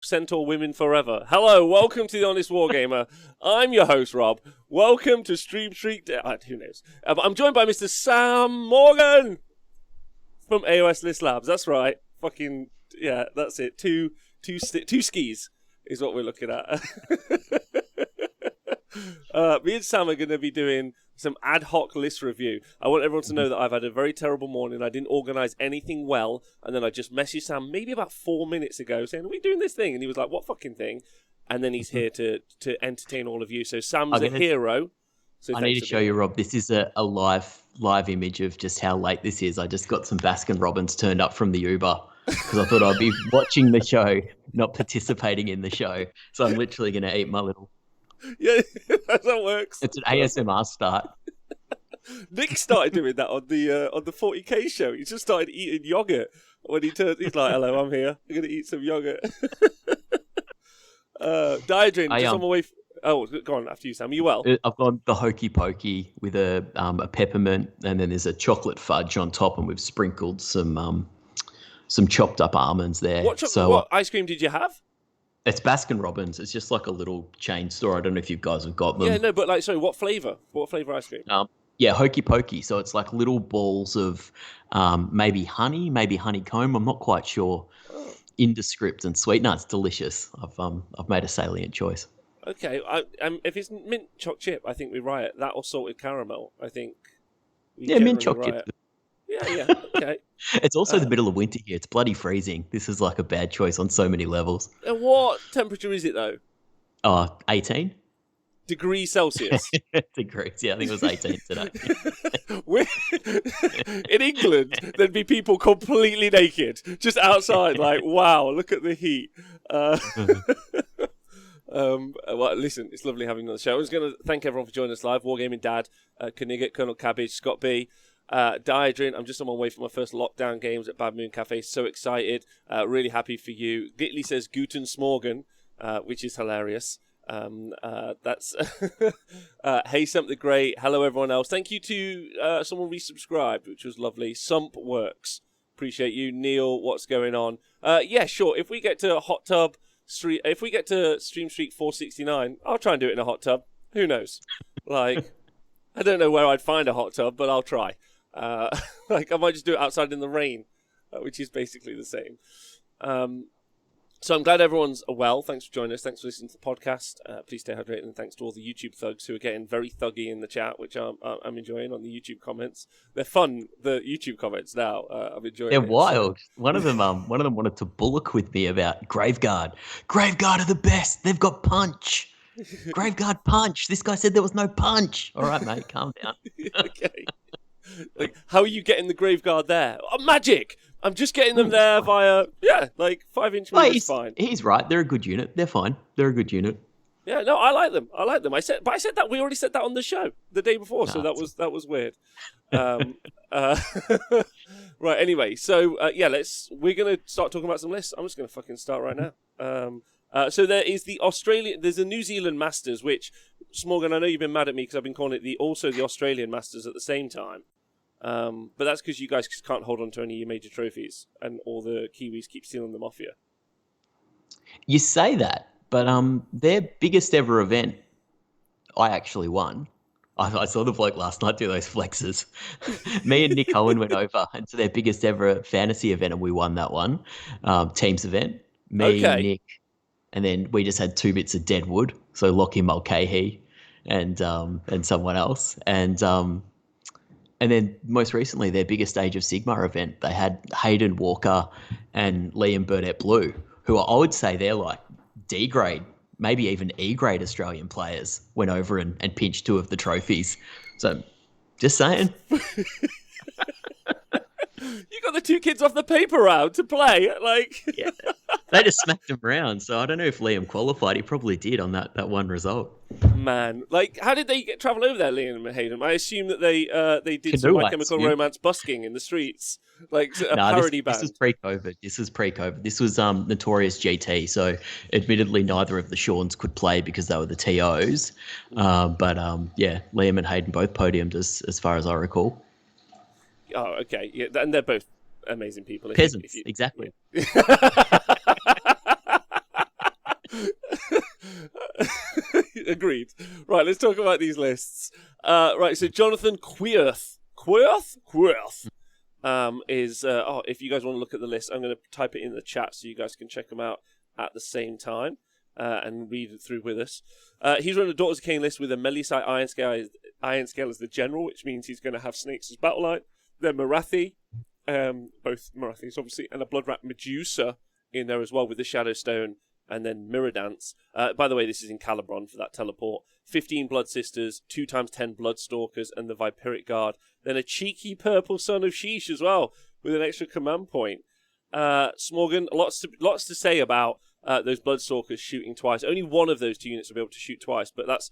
Centaur Women Forever. Hello, welcome to the Honest Wargamer. I'm your host, Rob. Welcome to Stream Street. Who knows? I'm joined by Mr. Sam Morgan from AoS List Labs. That's right. Fucking yeah, that's it. Two skis is what we're looking at. Me and Sam are going to be doing some ad hoc list review. I want everyone to know that I've had a very terrible morning. I didn't organise anything well, and then I just messaged Sam maybe about 4 minutes ago saying, "Are we doing this thing?" And he was like, "What fucking thing?" And then he's here to entertain all of you. So Sam's a hero. So I need to show you, Rob. This is a live image of just how late this is. I just got some Baskin Robbins turned up from the Uber because I thought I'd be watching the show, not participating in the show. So I'm literally going to eat my little... Yeah, that's how it works. It's an ASMR start. Nick started doing that on the 40k show. He just started eating yogurt when he turned. He's like, "Hello, I'm here. I'm gonna eat some yogurt." Diadrin, just on my way. Oh, go on after you, Sam. Are you well? I've got the hokey pokey with a peppermint, and then there's a chocolate fudge on top, and we've sprinkled some chopped up almonds there. What ice cream did you have? It's Baskin Robbins. It's just like a little chain store. I don't know if you guys have got them. Yeah, no, but sorry, what flavour? What flavour ice cream? Yeah, hokey pokey. So it's like little balls of maybe honey, maybe honeycomb. I'm not quite sure. Oh. Indescript and sweet. No, it's delicious. I've made a salient choice. Okay, if it's mint choc chip, I think we riot. That or salted caramel, I think. Mint choc chip. Yeah, okay. It's also the middle of winter here. It's bloody freezing. This is like a bad choice on so many levels. And what temperature is it though? 18 degrees Celsius. Degrees, yeah, I think it was 18 today. In England, there'd be people completely naked, just outside, like, wow, look at the heat. Well, listen, it's lovely having you on the show. I was going to thank everyone for joining us live. Wargaming Dad, Knigget, Colonel Cabbage, Scott B, Diadrin. I'm just on my way for my first lockdown games at Bad Moon Cafe. So excited. Really happy for you. Gitley says Guten Smorgan, which is hilarious. That's hey, something great. Hello, everyone else. Thank you to someone resubscribed, which was lovely. Sump Works. Appreciate you. Neil, what's going on? Yeah, sure. If we get to a hot tub street, if we get to Stream Street 469, I'll try and do it in a hot tub. Who knows? Like, I don't know where I'd find a hot tub, but I'll try. Like, I might just do it outside in the rain, which is basically the same. So I'm glad everyone's well. Thanks for joining us. Thanks for listening to the podcast. Please stay hydrated, and thanks to all the YouTube thugs who are getting very thuggy in the chat, which I'm enjoying on the YouTube comments. They're fun, the YouTube comments now. I'm enjoying. They're wild. One of them wanted to bullock with me about Graveguard. Graveguard are the best. They've got punch. Graveguard punch. This guy said there was no punch. All right, mate, calm down. Okay. Like, how are you getting the Graveguard there? Oh, magic! I'm just getting them there via, 5-inch moves is fine. He's right. They're a good unit. They're fine. They're a good unit. Yeah, no, I like them. I said that we already said that on the show the day before, so that was weird. Right. Anyway, so we're gonna start talking about some lists. I'm just gonna fucking start right now. So there is there's a New Zealand Masters, which Smorgan, I know you've been mad at me because I've been calling it the Australian Masters at the same time. But that's because you guys can't hold on to any of your major trophies, and all the Kiwis keep stealing them off you. You say that, but their biggest ever event, I actually won. I saw the bloke last night do those flexes. Me and Nick Owen went over into their biggest ever fantasy event, and we won that one. Teams event. Nick, and then we just had 2 bits of dead wood. So Lockie Mulcahy and someone else. And then most recently, their biggest Age of Sigmar event, they had Hayden Walker and Liam Burdett Blue, who I would say they're like D-grade, maybe even E-grade Australian players, went over and pinched 2 of the trophies. So just saying. You got the 2 kids off the paper round to play. Yeah, they just smacked him around. So I don't know if Liam qualified. He probably did on that one result. Man, how did they travel over there, Liam and Hayden? I assume that they did some My Chemical Romance busking in the streets, parody band. This is pre-COVID. This was Notorious GT. So admittedly, neither of the Shawns could play because they were the TOs. But Liam and Hayden both podiumed as far as I recall. Oh, okay. Yeah, and they're both amazing people. Peasants, exactly. Agreed. Right, let's talk about these lists. Right, so Jonathan Quirth. Quirth? Is if you guys want to look at the list, I'm going to type it in the chat so you guys can check them out at the same time and read it through with us. He's running a Daughters of Cain list with a Melisite Iron Scale as the general, which means he's going to have Snakes as battle line. Then Marathi, both Marathis obviously, and a Bloodrat Medusa in there as well with the Shadow Stone, and then Mirror Dance. By the way, this is in Calibron for that teleport. 15 Blood Sisters, 2x10 Bloodstalkers, and the Viperic Guard. Then a cheeky purple Son of Sheesh as well, with an extra command point. Smorgan, lots to say about those Bloodstalkers shooting twice. Only one of those 2 units will be able to shoot twice, but that's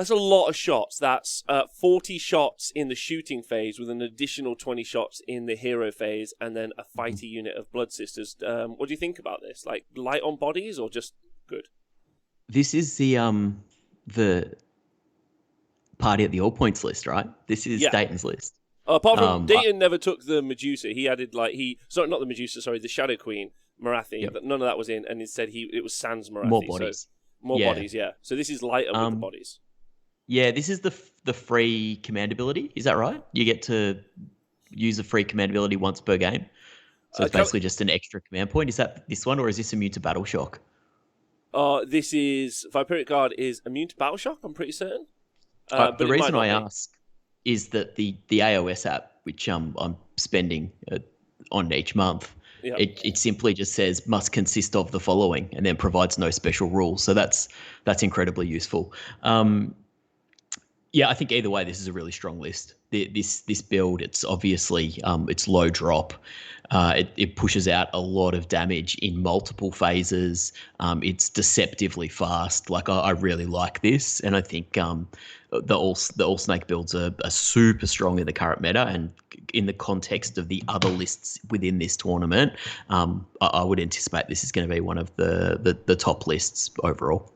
a lot of shots. That's 40 shots in the shooting phase with an additional 20 shots in the hero phase, and then a fighter unit of Blood Sisters. What do you think about this? Like, light on bodies or just good? This is the party at the all points list, right? This is Dayton's list. Apart from Dayton never took the Medusa. He added not the Medusa, sorry, the Shadow Queen, Marathi. Yep. None of that was in, and instead it was Sans Marathi. More bodies. So more bodies, yeah. So this is lighter with the bodies. Yeah, this is the free command ability. Is that right? You get to use a free command ability once per game. So it's basically just an extra command point. Is that this one, or is this immune to Battle Shock? This is Viperic Guard is immune to Battle Shock, I'm pretty certain. But the reason I ask is that the AoS app, which I'm spending on each month, it simply just says must consist of the following, and then provides no special rules. So that's incredibly useful. Yeah, I think either way, this is a really strong list. This build, it's obviously it's low drop. It pushes out a lot of damage in multiple phases. It's deceptively fast. Like I really like this, and I think the all snake builds are super strong in the current meta, and in the context of the other lists within this tournament, I would anticipate this is going to be one of the top lists overall.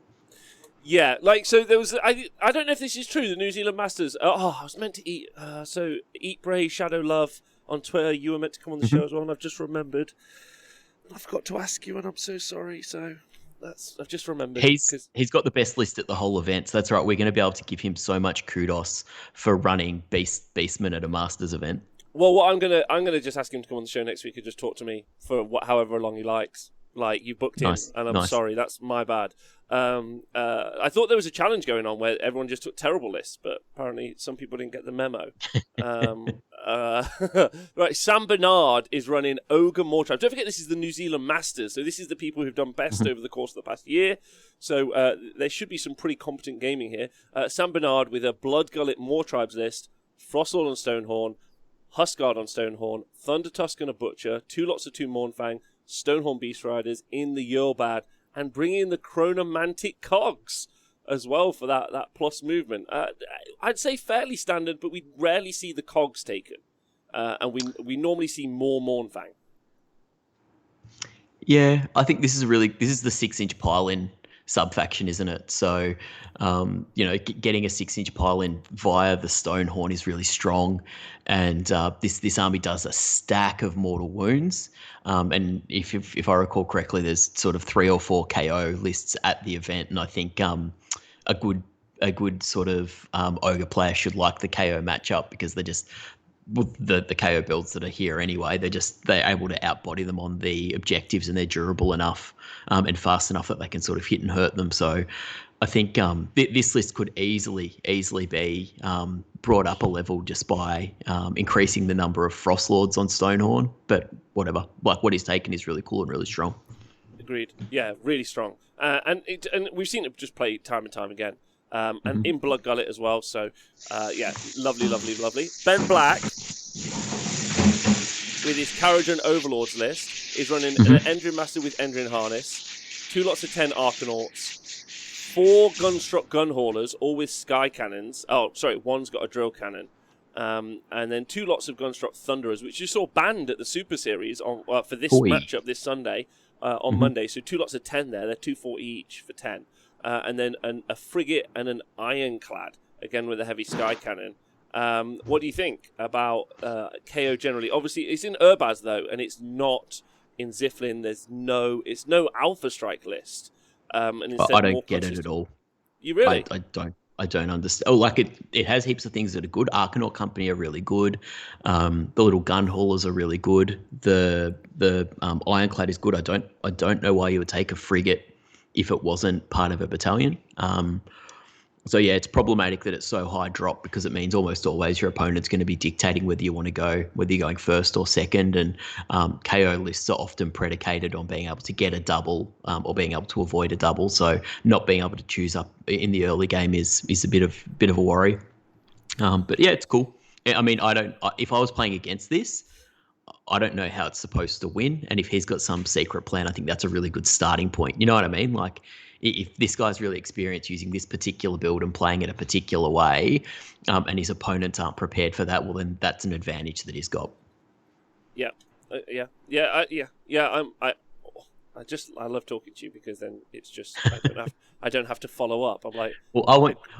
Yeah, like, so there was, I don't know if this is true, the New Zealand Masters, I was meant to eat, Eat Bray, Shadow Love on Twitter, you were meant to come on the show as well, and I've just remembered. I forgot to ask you, and I'm so sorry, so I've just remembered. He's got the best list at the whole event, so that's right, we're going to be able to give him so much kudos for running Beastman at a Masters event. Well, what I'm gonna just ask him to come on the show next week and just talk to me for however long he likes. Like, you booked him, and I'm sorry, that's my bad. I thought there was a challenge going on where everyone just took terrible lists, but apparently some people didn't get the memo. Right, Sam Bernard is running Ogre Mortribe. Don't forget, this is the New Zealand Masters, so this is the people who've done best over the course of the past year. So there should be some pretty competent gaming here. Sam Bernard with a Blood Gullet Mortribes list, Frostlord on Stonehorn, Huskguard on Stonehorn, Thunder Tusk and a Butcher, 2 lots of 2 Mournfang, Stonehorn Beast Riders in the Yulbad, and bring in the Chronomantic Cogs as well for that plus movement. I'd say fairly standard, but we rarely see the Cogs taken. And we normally see more Mournfang. Yeah, I think this is the 6-inch pile-in sub-faction, isn't it? So, getting a 6-inch pile-in via the Stonehorn is really strong. And this army does a stack of mortal wounds. And if I recall correctly, there's sort of 3 or 4 KO lists at the event, and I think a good sort of ogre player should like the KO matchup, because they're just with the KO builds that are here anyway. They're able to outbody them on the objectives, and they're durable enough and fast enough that they can sort of hit and hurt them. So I think this list could easily be brought up a level just by increasing the number of Frostlords on Stonehorn. But whatever, like, what he's taken is really cool and really strong. Agreed. Yeah, really strong. And we've seen it just play time and time again. And in Blood Gullet as well. So, lovely. Ben Black, with his Karajan Overlords list, is running an Endrin Master with Endrin Harness, 2 lots of 10 Arcanauts, 4 Gunstruck Gun Haulers, all with Sky Cannons. Oh, sorry, one's got a Drill Cannon. And then 2 lots of Gunstruck Thunderers, which you saw banned at the Super Series for this matchup this Sunday on Monday. So 2 lots of 10 there. They're 240 each for 10. And then a Frigate and an Ironclad, again with a heavy Sky Cannon. What do you think about KO generally? Obviously, it's in Urbaz, though, and it's not in Ziflin. It's no Alpha Strike list. and But instead I more don't get it consistent. at all. You really? I don't understand. Oh, like it has heaps of things that are good. Arcanaut Company are really good. The little gun haulers are really good. The Ironclad is good. I don't know why you would take a frigate if it wasn't part of a battalion. So yeah, it's problematic that it's so high drop because it means almost always your opponent's going to be dictating whether you want to go, whether you're going first or second, and KO lists are often predicated on being able to get a double or being able to avoid a double. So not being able to choose up in the early game is a bit of a worry. But yeah, it's cool. I mean, if I was playing against this, I don't know how it's supposed to win. And if he's got some secret plan, I think that's a really good starting point. You know what I mean? Like, if this guy's really experienced using this particular build and playing it a particular way, and his opponents aren't prepared for that, well, then that's an advantage that he's got. Yeah, yeah. I love talking to you because then it's just I don't have to follow up. I'm like, well,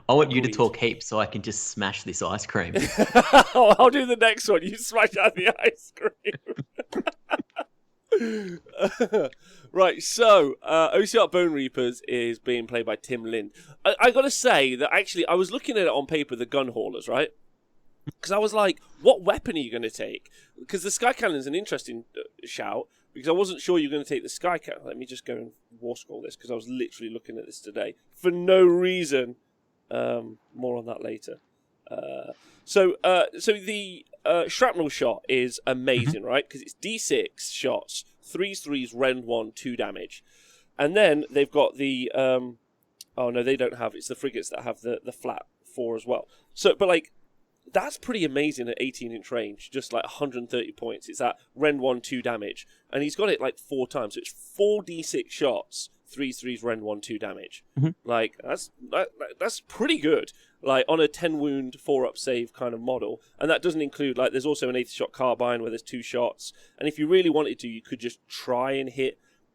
I want you to talk heaps so I can just smash this ice cream. I'll do the next one. You smash out the ice cream. Right, so OCR Bone Reapers is being played by Tim Lind. I got to say that actually I was looking at it on paper, the gun haulers, right? Because I was like, what weapon are you going to take? Because the Sky Cannon is an interesting shout, because I wasn't sure you were going to take the Sky Cannon. Let me just go and war scroll this, because I was literally looking at this today for no reason. More on that later. So the shrapnel shot is amazing, right? Because it's D6 shots, 3s, rend 1, 2 damage. And then they've got the... oh, no, they don't have... It's the frigates that have the flat 4 as well. So, but, like, that's pretty amazing at 18-inch range, just like 130 points. It's that rend 1, 2 damage. And he's got it, like, 4 times. So it's 4d6 shots, 3s, rend 1, 2 damage. Mm-hmm. Like, that's pretty good. Like, on a 10 wound, 4-up save kind of model. And that doesn't include, like, there's also an 80-shot carbine where there's 2 shots. And if you really wanted to, you could just try and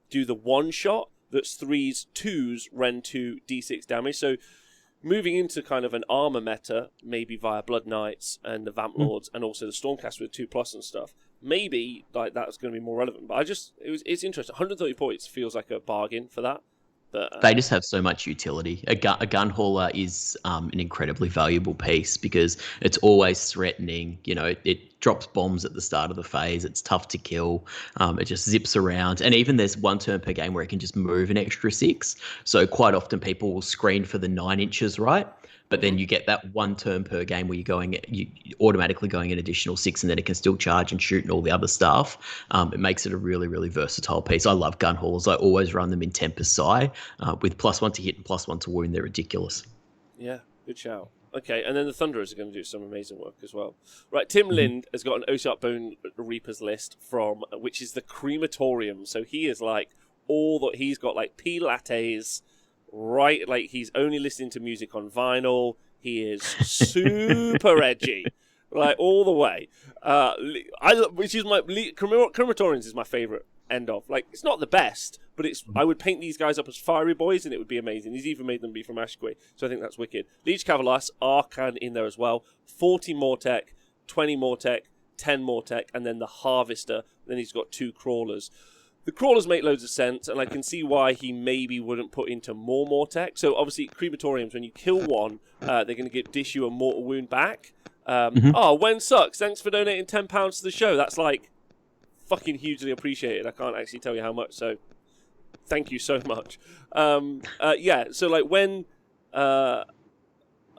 do the 1 shot that's 3s, 2s, rend 2, d6 damage. So moving into kind of an armor meta, maybe via Blood Knights and the Vamp Lords and also the Stormcast with 2+ and stuff, maybe like that's going to be more relevant. But it's interesting. 130 points feels like a bargain for that. But, they just have so much utility. A gun hauler is an incredibly valuable piece because it's always threatening. You know, it drops bombs at the start of the phase. It's tough to kill. It just zips around. And even there's 1 turn per game where it can just move an extra 6. So quite often people will screen for the 9 inches, right? But then you get that 1 turn per game where you automatically going an additional 6, and then it can still charge and shoot and all the other stuff. It makes it a really, really versatile piece. I love gun haulers. I always run them in Tempest Psi with +1 to hit and +1 to wound. They're ridiculous. Yeah, good shout. Okay, and then the Thunderers are going to do some amazing work as well. Right, Tim Lind has got an OCR Bone Reapers list which is the crematorium. So he is like he's got like P lattes. Right, like he's only listening to music on vinyl. He is super edgy, like all the way. Crematoriums is my favorite end of. Like, it's not the best, but I would paint these guys up as fiery boys, and it would be amazing. He's even made them be from Ashquay, so I think that's wicked. Liege Cavalas, Arcan in there as well. 40 more tech, 20 more tech, 10 more tech, and then the Harvester. Then he's got 2 crawlers. The crawlers make loads of sense, and I can see why he maybe wouldn't put into more tech. So obviously, crematoriums, when you kill one, they're going to dish you a mortal wound back. Oh, Wen sucks. Thanks for donating £10 to the show. That's like fucking hugely appreciated. I can't actually tell you how much. So thank you so much. Yeah. So like when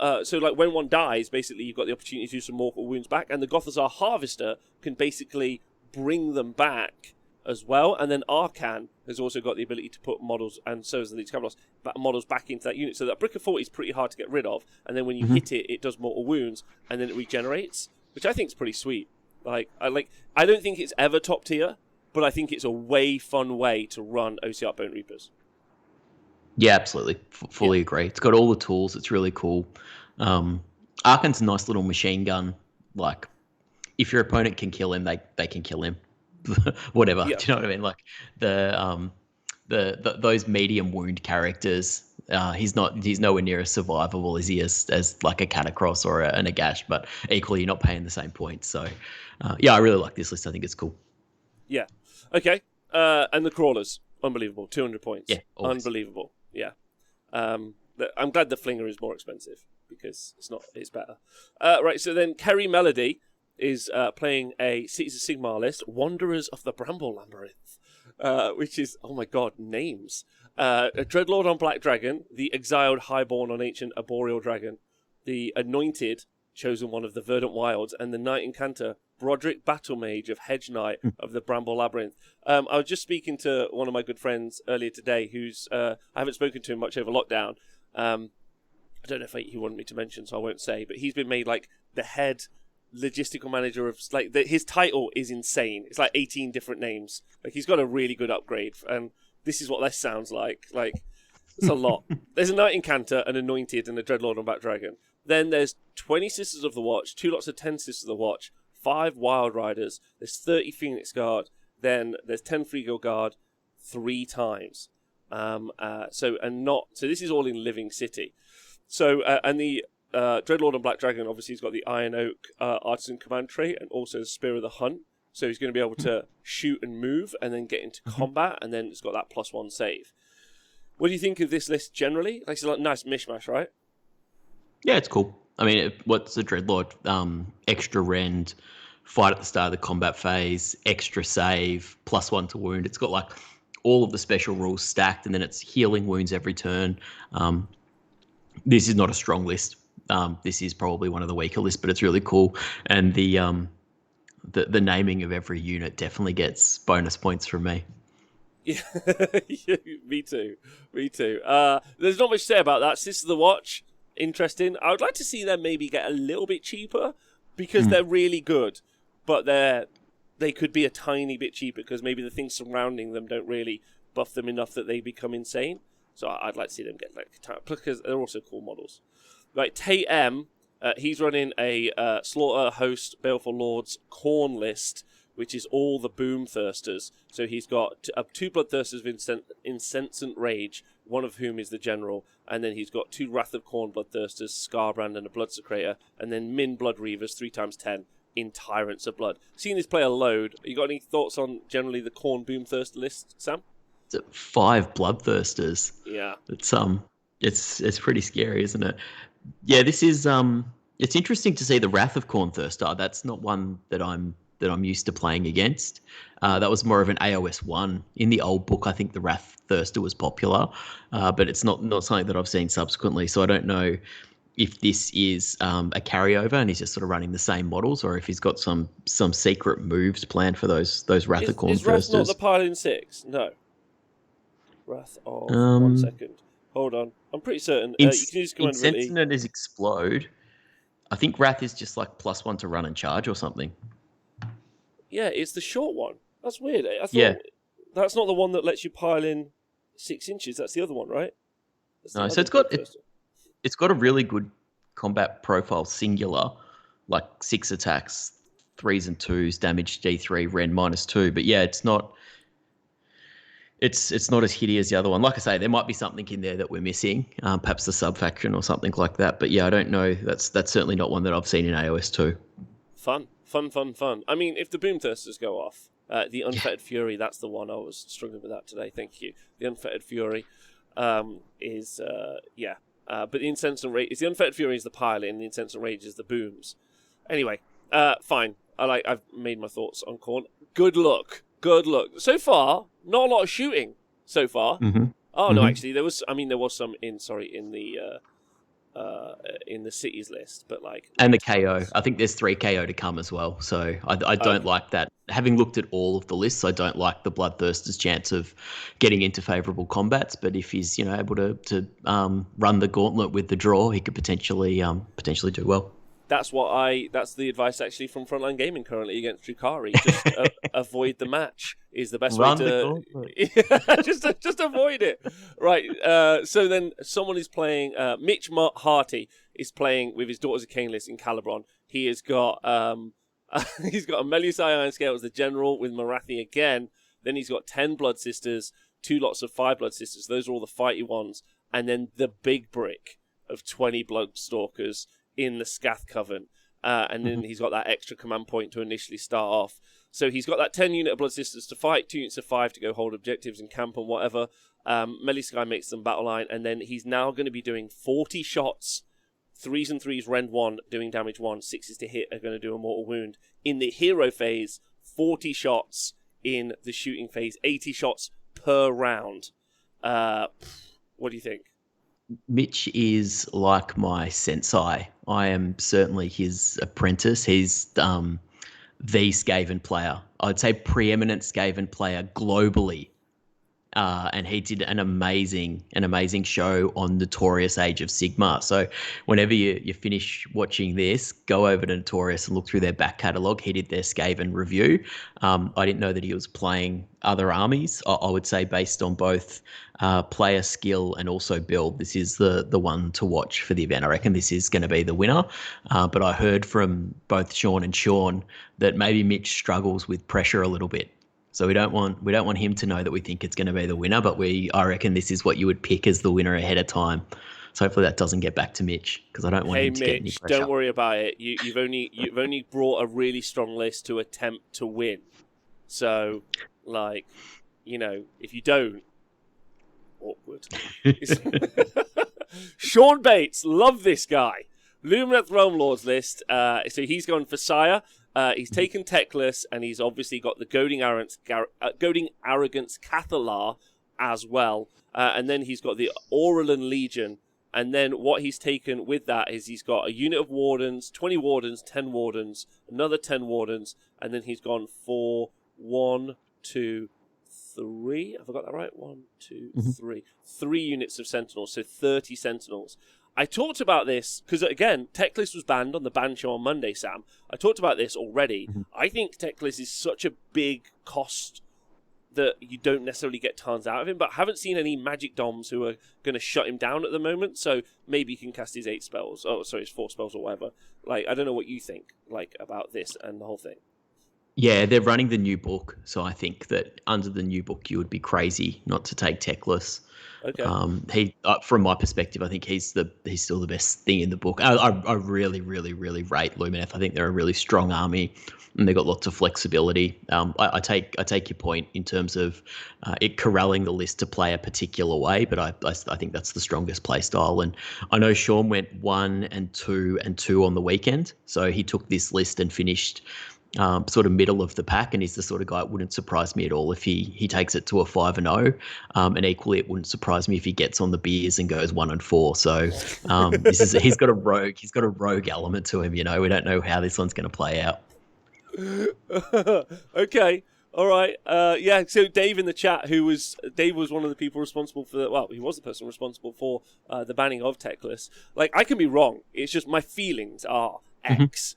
one dies, basically you've got the opportunity to do some mortal wounds back, and the Gothizzar Harvester can basically bring them back as well. And then Arcan has also got the ability to put models, and so has the Leeds Cavalos, models back into that unit. So that Brick of 40 is pretty hard to get rid of, and then when you hit it, it does mortal wounds, and then it regenerates, which I think is pretty sweet. I don't think it's ever top tier, but I think it's a way fun way to run OCR Bone Reapers. Yeah, absolutely. Fully agree. It's got all the tools. It's really cool. Arcan's a nice little machine gun. Like, if your opponent can kill him, they can kill him. Whatever. Yeah. Do you know what I mean? Like the those medium wound characters, he's nowhere near as survivable as he is as like a Catacross or an Agash, but equally you're not paying the same points. So yeah, I really like this list. I think it's cool. Yeah. Okay. And the crawlers, unbelievable. 200 points. Yeah. Always. Unbelievable. I'm glad the Flinger is more expensive because it's better. Right, so then Kerry Melody is playing a Cities of Sigmar list, Wanderers of the Bramble Labyrinth, which is, oh my god, names. A Dreadlord on Black Dragon, the Exiled Highborn on Ancient Arboreal Dragon, the Anointed, Chosen One of the Verdant Wilds, and the Knight Incanter, Broderick Battlemage of Hedge Knight of the Bramble Labyrinth. I was just speaking to one of my good friends earlier today, who's I haven't spoken to him much over lockdown. I don't know if he wanted me to mention, so I won't say, but he's been made like the head logistical manager of his title is insane. It's like 18 different names. Like he's got a really good upgrade, and this is what this sounds like. Like it's a lot. There's a Knight Incanter, an Anointed, and a Dreadlord on Black Dragon. Then there's 20 Sisters of the Watch, 2 lots of 10 Sisters of the Watch, 5 Wild Riders, there's 30 Phoenix Guard, then there's 10 Freeguild Guard 3 times. So this is all in Living City. So and the Dreadlord on Black Dragon obviously has got the Iron Oak Artisan Command trait and also the Spear of the Hunt. So he's going to be able to shoot and move and then get into combat, and then it's got that +1 save. What do you think of this list generally? Like, it's a nice mishmash, right? Yeah, it's cool. I mean, what's the Dreadlord? Extra rend, fight at the start of the combat phase, extra save, +1 to wound. It's got like all of the special rules stacked, and then it's healing wounds every turn. This is not a strong list. This is probably one of the weaker lists, but it's really cool. And the naming of every unit definitely gets bonus points from me. Yeah, me too. There's not much to say about that. Sisters of the Watch, interesting. I would like to see them maybe get a little bit cheaper because they're really good, but they could be a tiny bit cheaper because maybe the things surrounding them don't really buff them enough that they become insane. So I'd like to see them get because they're also cool models. Right, Tate M, he's running a Slaughter Host Baleful Lords Khorne list, which is all the Boom Thirsters. So he's got 2 Bloodthirsters of Incensant Rage, one of whom is the General, and then he's got 2 Wrath of Khorne Bloodthirsters, Scarbrand and a Bloodsecrator, and then Min Blood Reavers 3x10 in Tyrants of Blood. Seeing this play a load, you got any thoughts on generally the Khorne Boom Thirster list, Sam? It's 5 Bloodthirsters. Yeah. It's pretty scary, isn't it? Yeah, this is it's interesting to see the Wrath of Khorne Thirster. That's not one that I'm used to playing against. That was more of an AoS 1. In the old book, I think the Wrath Thirster was popular, but it's not something that I've seen subsequently. So I don't know if this is a carryover and he's just sort of running the same models, or if he's got some secret moves planned for those Wrath of Khorne Is Wrath Thirsters. not the pile in 6? No. Wrath of 1 second. Hold on. I'm pretty certain. You can use command ability. Incensant is Explode. I think Wrath is just like +1 to run and charge or something. Yeah, it's the short one. That's weird. I thought that's not the one that lets you pile in 6 inches. That's the other one, right? No, so it's got a really good combat profile, singular, like 6 attacks, 3s and 2s, damage D3, rend -2. But yeah, it's not as hitty as the other one. Like I say, there might be something in there that we're missing, perhaps the sub-faction or something like that. But yeah, I don't know. That's certainly not one that I've seen in AoS 2. Fun. I mean, if the Boom Thirsters go off, the Unfettered Fury, that's the one. I was struggling with that today. Thank you. The Unfettered Fury is. But the Incensant Rage is the Unfettered Fury is the pile in, the Incensant Rage is the booms. Anyway, fine. I've made my thoughts on Khorne. Good luck. So far, not a lot of shooting. So far. Mm-hmm. Oh no, actually, there was some in the cities list, but like and the KO. I think there's 3 KO to come as well. So I don't like that. Having looked at all of the lists, I don't like the Bloodthirster's chance of getting into favourable combats. But if he's able to run the gauntlet with the draw, he could potentially do well. That's the advice actually from Frontline Gaming currently against Drukari. Just avoid the match is the best way to just avoid it. Right. So then someone is playing. Mitch Harty is playing with his Daughters of Cain list in Calibron. He has got he's got a Melusai Iron Scale as the general with Marathi again. Then he's got 10 Blood Sisters, 2 lots of 5 Blood Sisters. Those are all the fighty ones, and then the big brick of 20 Blood Stalkers in the Scath Coven, and then he's got that extra command point to initially start off. So he's got that 10 unit of Blood Sisters to fight, 2 units of 5 to go hold objectives in camp and whatever. Melee Sky makes them battle line, and then he's now going to be doing 40 shots, 3s and 3s, rend 1, doing damage 1, 6s to hit are going to do a mortal wound. In the hero phase, 40 shots. In the shooting phase, 80 shots per round. What do you think? Mitch is like my sensei. I am certainly his apprentice. He's the Skaven player. I'd say preeminent Skaven player globally. And he did an amazing show on Notorious Age of Sigmar. So whenever you finish watching this, go over to Notorious and look through their back catalogue. He did their Skaven review. I didn't know that he was playing other armies. I would say based on both player skill and also build, this is the one to watch for the event. I reckon this is going to be the winner. But I heard from both Sean and Sean that maybe Mitch struggles with pressure a little bit. So we don't want him to know that we think it's going to be the winner, but I reckon this is what you would pick as the winner ahead of time. So hopefully that doesn't get back to Mitch, because I don't want him to get any pressure. Don't worry about it. You've only brought a really strong list to attempt to win. So, if you don't, awkward. Sean Bates, love this guy. Lumineth Realm Lords list. So he's gone for Sire. He's taken Teclis, and he's obviously got the Goading Arrogance Cathalar as well. And then he's got the Aurelin Legion. And then what he's taken with that is he's got a unit of Wardens, 20 Wardens, 10 Wardens, another 10 Wardens, and then he's gone for 1, 2, 3. Have I got that right? 1, 2, 3. 3 units of Sentinels, so 30 Sentinels. I talked about this because, again, Teclis was banned on the ban show on Monday, Sam. I talked about this already. I think Teclis is such a big cost that you don't necessarily get tons out of him, but I haven't seen any Magic Doms who are going to shut him down at the moment, so maybe he can cast his 8 spells. Oh, sorry, his 4 spells or whatever. I don't know what you think, about this and the whole thing. Yeah, they're running the new book, so I think that under the new book you would be crazy not to take Teclis. Okay. From my perspective, I think he's still the best thing in the book. I really, really, really rate Lumineth. I think they're a really strong army, and they've got lots of flexibility. I take your point in terms of it corralling the list to play a particular way, but I think that's the strongest play style. And I know Sean went 1 and 2 and 2 on the weekend, so he took this list and finished sort of middle of the pack, and he's the sort of guy it wouldn't surprise me at all if he takes it to a 5-0, and equally it wouldn't surprise me if he gets on the beers and goes 1 and 4. So he's got a rogue element to him. We don't know how this one's going to play out. Okay, all right. Yeah. So Dave in the chat, Dave was one of the people responsible for he was the person responsible for the banning of Teclis. I can be wrong. It's just my feelings are X.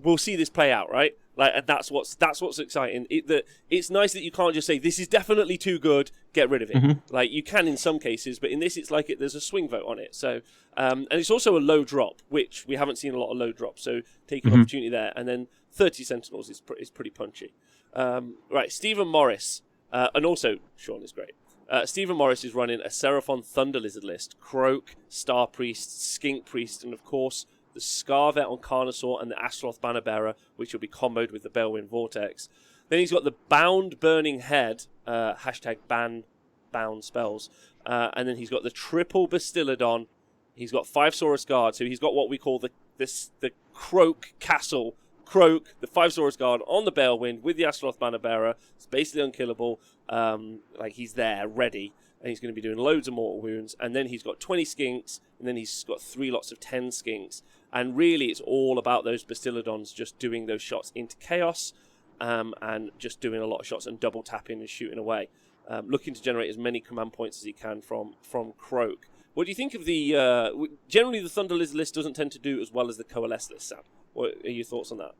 We'll see this play out, right? And that's what's exciting. It's nice that you can't just say this is definitely too good, get rid of it. You can in some cases, but in this, it's there's a swing vote on it. So, and it's also a low drop, which we haven't seen a lot of low drops. So take an opportunity there, and then 30 Sentinels is pretty punchy. Right, Stephen Morris, and also Sean is great. Stephen Morris is running a Seraphon Thunder Lizard list: Croak, Star Priest, Skink Priest, and of course the Scarvet on Carnosaur and the Astaroth Banner Bearer, which will be comboed with the Balewind Vortex. Then he's got the Bound Burning Head, #ban bound spells, and then he's got the triple Bastillodon. He's got 5 Saurus Guard, so he's got what we call the Croak Castle. Croak, the 5 Saurus Guard on the Balewind with the Astaroth Banner Bearer. It's basically unkillable. He's there, ready. And he's going to be doing loads of mortal wounds. And then he's got 20 skinks, and then he's got 3 lots of 10 skinks. And really, it's all about those Bastillodons just doing those shots into chaos, and just doing a lot of shots and double tapping and shooting away. Looking to generate as many command points as he can from Croak. What do you think of the... generally, the Thunder Lizard list doesn't tend to do as well as the Coalesce list, Sam. What are your thoughts on that?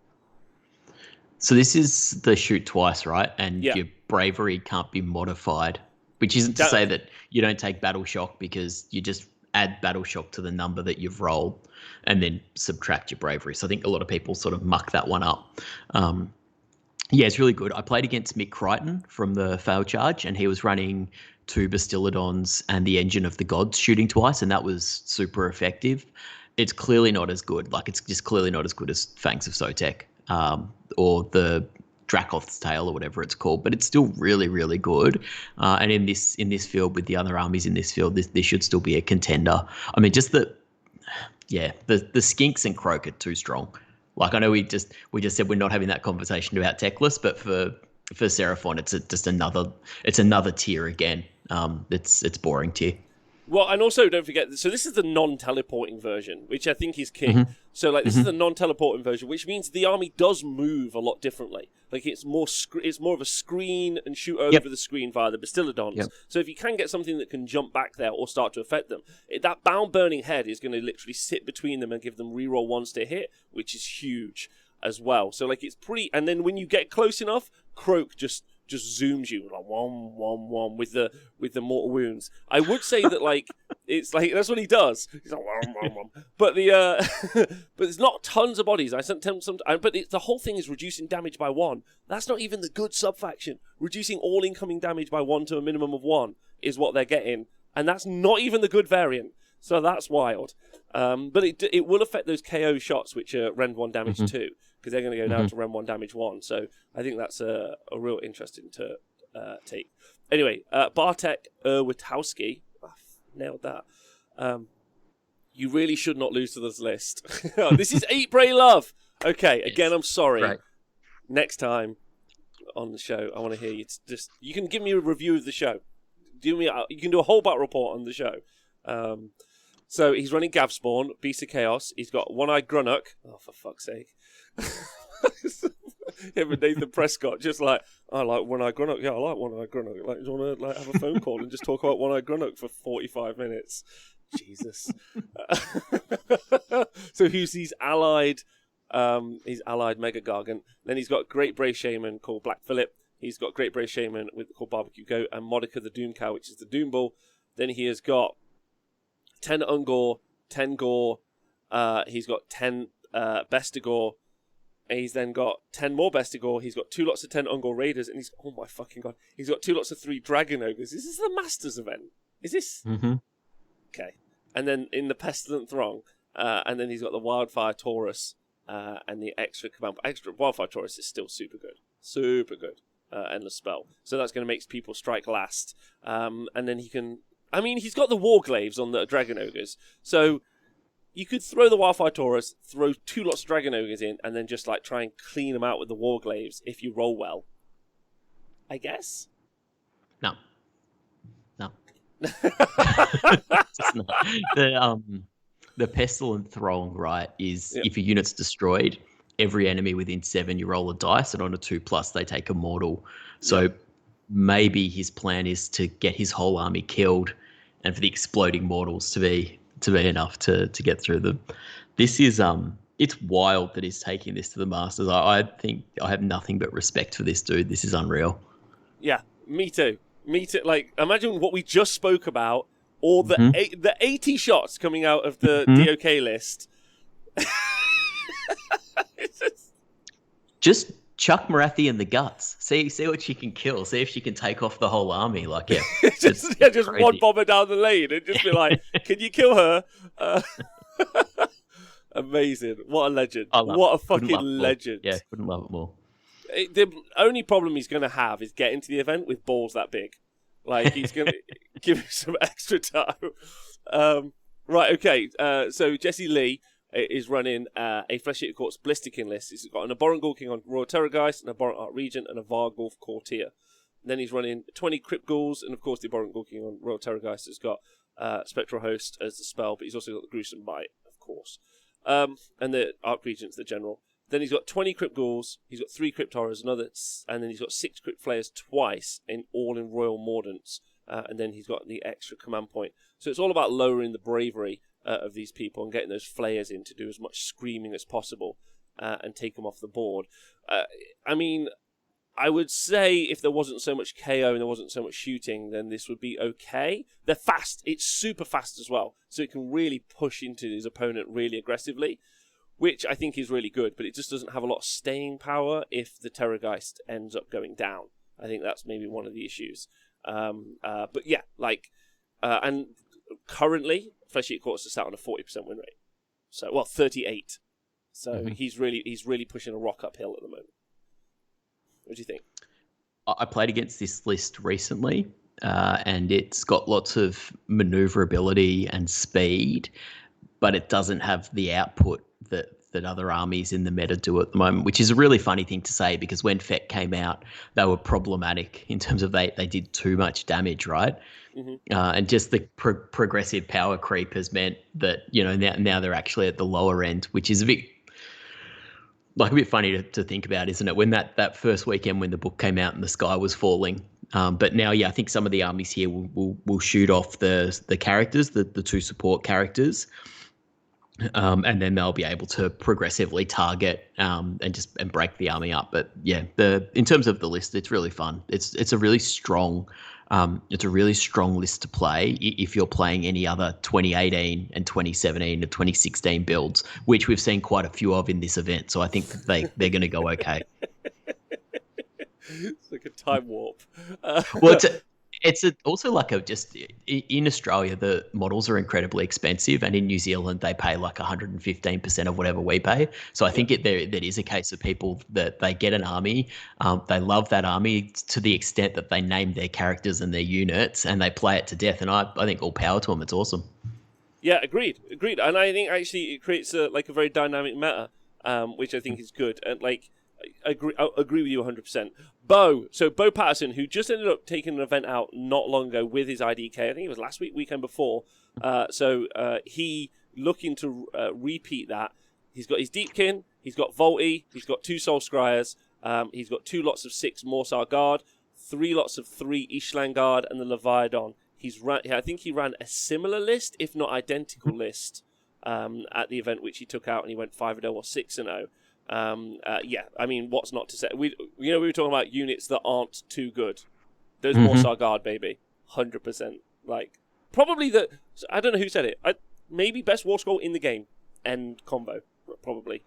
So this is the shoot twice, right? And your bravery can't be modified. Which isn't to say that you don't take Battle Shock, because you just add Battle Shock to the number that you've rolled and then subtract your bravery. So I think a lot of people sort of muck that one up. It's really good. I played against Mick Crichton from the Fail Charge, and he was running 2 Bastillodons and the Engine of the Gods shooting twice, and that was super effective. It's clearly not as good. It's just clearly not as good as Fangs of Sotek, or the Dracoth's Tail or whatever it's called, but it's still really, really good. And in this field with the other armies in this field, this should still be a contender. I mean, just the Skinks and Croak are too strong. Like I know we just said we're not having that conversation about Techless, but for Seraphon, it's another tier again. It's boring tier. Well, and also don't forget, so this is the non-teleporting version, which I think is key. Mm-hmm. So, like, this is the non-teleporting version, which means the army does move a lot differently. Like, it's more of a screen and shoot over the screen via the Bastillodons. Yep. So if you can get something that can jump back there or start to affect them, that bound burning head is going to literally sit between them and give them reroll ones to hit, which is huge as well. So, like, it's pretty... And then when you get close enough, Croak just zooms you like wom with the mortal wounds. I would say that like it's like that's what he does. He's like wom. But but there's not tons of bodies. I sent some, but the whole thing is reducing damage by 1. That's not even the good sub faction. Reducing all incoming damage by 1 to a minimum of 1 is what they're getting, and that's not even the good variant. So that's wild. But it will affect those KO shots, which are rend 1 damage 2. Because they're going to go down to rend 1 damage 1. So I think that's a real interesting take. Anyway, Bartek Witowski, nailed that. You really should not lose to this list. This is Eat, Pray, Love. Okay, again, I'm sorry. Right. Next time on the show, I want to hear you. You can give me a review of the show. You can do a whole battle report on the show. So he's running Gavspawn, Beast of Chaos. He's got One-Eyed Grunnock. Oh, for fuck's sake. Him and Nathan Prescott just like, I like One-Eyed Grunnock. Yeah, I like One-Eyed Grunnock. Like, do you want to have a phone call and just talk about One-Eyed Grunnock for 45 minutes? Jesus. So he's allied Mega Gargant. Then he's got Great Brave Shaman called Black Phillip. He's got Great Brave Shaman called Barbecue Goat and Modica the Doom Cow, which is the Doom Bull. Then he has got 10 Ungor, 10 Gore. He's got 10 Bestigor. And he's then got 10 more Bestigor. He's got 2 lots of 10 Ungor Raiders. And oh my fucking god. He's got 2 lots of 3 Dragon Ogres. Is this the Masters event? Is this? Mm-hmm. Okay. And then in the Pestilent Throng. And then he's got the Wildfire Taurus. And the extra command. Wildfire Taurus is still super good. Super good. Endless spell. So that's going to make people strike last. And then he can... I mean, he's got the Warglaives on the Dragon Ogres. So... You could throw the Wildfire Taurus, throw 2 lots of Dragon Ogres in, and then just like try and clean them out with the Warglaives if you roll well. I guess? No. It's not. The Pestilent Throng, right, is if your unit's destroyed, every enemy within 7 you roll a dice, and on a 2+ they take a mortal. So maybe his plan is to get his whole army killed, and for the exploding mortals to be enough to get through them. This is it's wild that he's taking this to the Masters. I think I have nothing but respect for this dude. This is unreal. Yeah, me too. Like, imagine what we just spoke about, all the 80 shots coming out of the DOK list. Just chuck Marathi in the guts. See what she can kill. See if she can take off the whole army. Like, just one bomber down the lane and just be like, "Can you kill her?" Amazing! What a legend! What a fucking legend! Yeah, couldn't love it more. The only problem he's going to have is getting to the event with balls that big. Like, he's going to give him some extra time. Right? Okay. So Jesse Lee is running a Flesh-Eater Court's Blisterkin list. He's got an Abhorrent Ghoul King on Royal Terrorgeist, an Abhorrent Art Regent, and a Vargulf Courtier. And then he's running 20 Crypt Ghouls, and of course the Abhorrent Ghoul King on Royal Terrorgeist has got Spectral Host as the spell, but he's also got the Gruesome Bite, of course. And the Arc Regent's the general. Then he's got 20 Crypt Ghouls, he's got 3 Crypt Horrors, and then he's got 6 Crypt Flayers twice, in Royal Mordants. And then he's got the extra command point. So it's all about lowering the bravery of these people and getting those flayers in to do as much screaming as possible and take them off the board. I mean, I would say if there wasn't so much KO and there wasn't so much shooting, then this would be okay. They're fast. It's super fast as well. So it can really push into his opponent really aggressively, which I think is really good. But it just doesn't have a lot of staying power if the Terrorgeist ends up going down. I think that's maybe one of the issues. But yeah, and currently, Flesh-Eater Courts is sat on a 40% win rate. So, well, 38. So he's really pushing a rock uphill at the moment. What do you think? I played against this list recently, and it's got lots of maneuverability and speed, but it doesn't have the output that other armies in the meta do at the moment, which is a really funny thing to say because when FEC came out, they were problematic in terms of they did too much damage, right? Mm-hmm. And just the progressive power creep has meant that, now they're actually at the lower end, which is a bit funny to think about, isn't it? When that first weekend when the book came out and the sky was falling. But now, I think some of the armies here will shoot off the characters, the two support characters, and then they'll be able to progressively target and break the army up. But yeah, in terms of the list, it's really fun. It's a really strong list to play if you're playing any other 2018 and 2017 and 2016 builds, which we've seen quite a few of in this event. So I think they're going to go okay. It's like a time warp. Well, also like in Australia, the models are incredibly expensive, and in New Zealand they pay like 115% of whatever we pay. So I think that is a case of people that they get an army, they love that army to the extent that they name their characters and their units, and they play it to death. And I think all power to them. It's awesome. Yeah, agreed. And I think actually it creates a very dynamic meta, which I think is good. And I agree with you 100%. Bo Patterson, who just ended up taking an event out not long ago with his IDK, I think it was last weekend before. He looking to repeat that. He's got his Deepkin, he's got Volty, he's got 2 Soul Scryers, he's got 2 lots of 6 Morsar Guard, 3 lots of 3 Ishlan Guard, and the Leviathan. I think he ran a similar list, if not identical list, at the event which he took out, and he went 5-0 or 6-0. I mean, what's not to say? We were talking about units that aren't too good. There's Morsar Guard, baby, 100%. Probably I don't know who said it. Maybe best war scroll in the game, end combo, probably.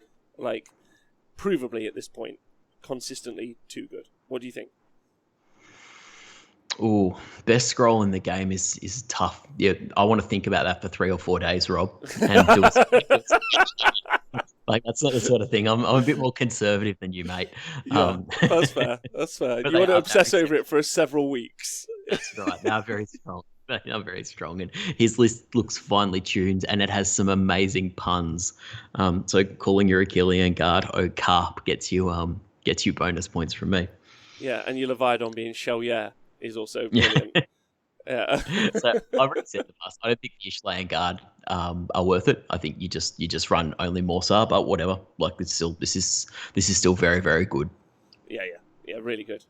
Provably at this point, consistently too good. What do you think? Ooh, best scroll in the game is tough. Yeah, I want to think about that for 3 or 4 days, Rob, and do it. That's not the sort of thing. I'm a bit more conservative than you, mate. Yeah, that's fair. That's fair. You want to obsess over it for several weeks. That's right. Now very strong. I'm very strong, and his list looks finely tuned, and it has some amazing puns. So calling your Achillean guard "Oh Carp" gets you bonus points from me. Yeah, and your Leviathan being Shell is also brilliant. Yeah. So I've already said in the past, I don't think the Ishlan Guard are worth it. I think you just run only Morsar, but whatever. This is still very, very good. Yeah, really good.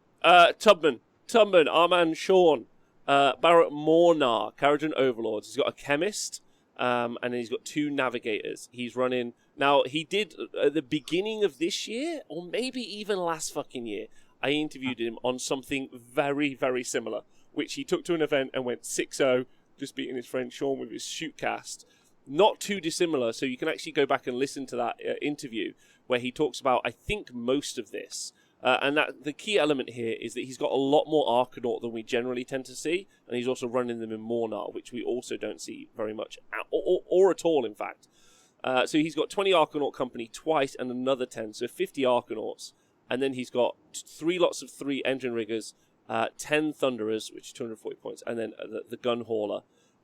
Tubman, our man Sean, Barrett Mornar, Karajan Overlords. He's got a chemist, and then he's got 2 navigators. He's running now. He did at the beginning of this year, or maybe even last fucking year. I interviewed him on something very, very similar, which he took to an event and went 6-0, just beating his friend Sean with his shootcast. Not too dissimilar, so you can actually go back and listen to that interview where he talks about, I think, most of this. And that the key element here is that he's got a lot more Arcanaut than we generally tend to see, and he's also running them in Mornar, which we also don't see very much, or at all, in fact. So he's got 20 Arcanaut company twice and another 10, so 50 Arcanauts. And then he's got 3 lots of 3 engine riggers, 10 Thunderers, which is 240 points, and then the Gun Hauler.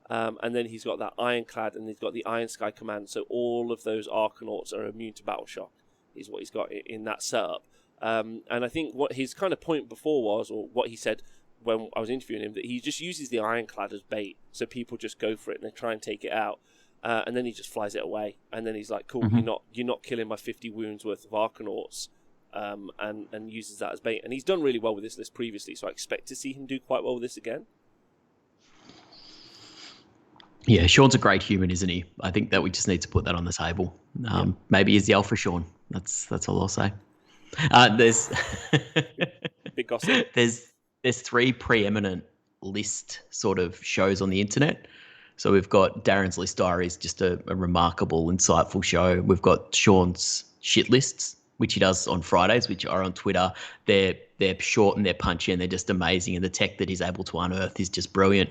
And then he's got that Ironclad, and he's got the Iron Sky Command. So all of those Arcanauts are immune to Battle Shock, is what he's got in that setup. And I think what his kind of point before was, or what he said when I was interviewing him, that he just uses the Ironclad as bait. So people just go for it and they try and take it out. And then he just flies it away. And then he's like, cool, you're not killing my 50 wounds worth of Arcanauts. And uses that as bait. And he's done really well with this list previously, so I expect to see him do quite well with this again. Yeah, Sean's a great human, isn't he? I think that we just need to put that on the table. Maybe he's the alpha Sean. That's all I'll say. There's big gossip. There's 3 preeminent list sort of shows on the internet. So we've got Darren's List Diaries, just a remarkable, insightful show. We've got Sean's Shit Lists, which he does on Fridays, which are on Twitter. They're short and they're punchy and they're just amazing. And the tech that he's able to unearth is just brilliant.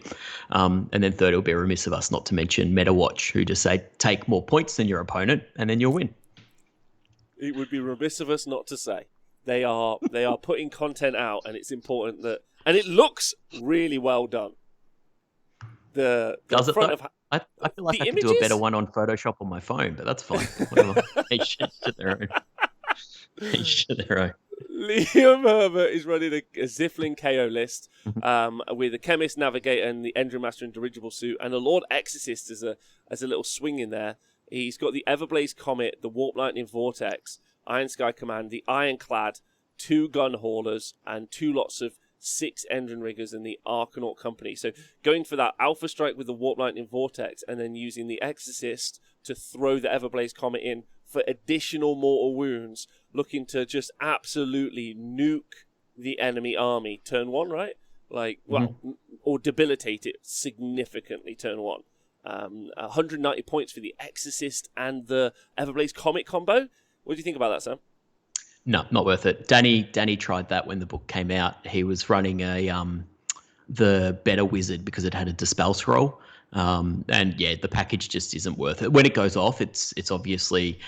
And then third, it'll be remiss of us not to mention MetaWatch, who just say, take more points than your opponent and then you'll win. It would be remiss of us not to say. They are putting content out, and it's important that, and it looks really well done. The Does it front though? of I feel like the I could do a better images? one on Photoshop on my phone, but that's fine. Whatever. Each to their own. Each to their own. Liam Herbert is running a Ziflin KO list Mhm. with a Chemist, Navigator, and the Endrin Master in Dirigible Suit, and a Lord Exorcist as a little swing in there. He's got the Everblaze Comet, the Warp Lightning Vortex, Iron Sky Command, the Ironclad, 2 Gun Haulers, and 2 lots of 6 Endrin Riggers and the Arcanaut Company. So going for that Alpha Strike with the Warp Lightning Vortex, and then using the Exorcist to throw the Everblaze Comet in for additional mortal wounds, looking to just absolutely nuke the enemy army turn 1, right? Like, well, or debilitate it significantly turn 1. 190 points for the Exorcist and the Everblaze Comet combo. What do you think about that, Sam? No, not worth it. Danny tried that when the book came out. He was running the better wizard because it had a dispel scroll. And yeah, the package just isn't worth it. When it goes off, it's obviously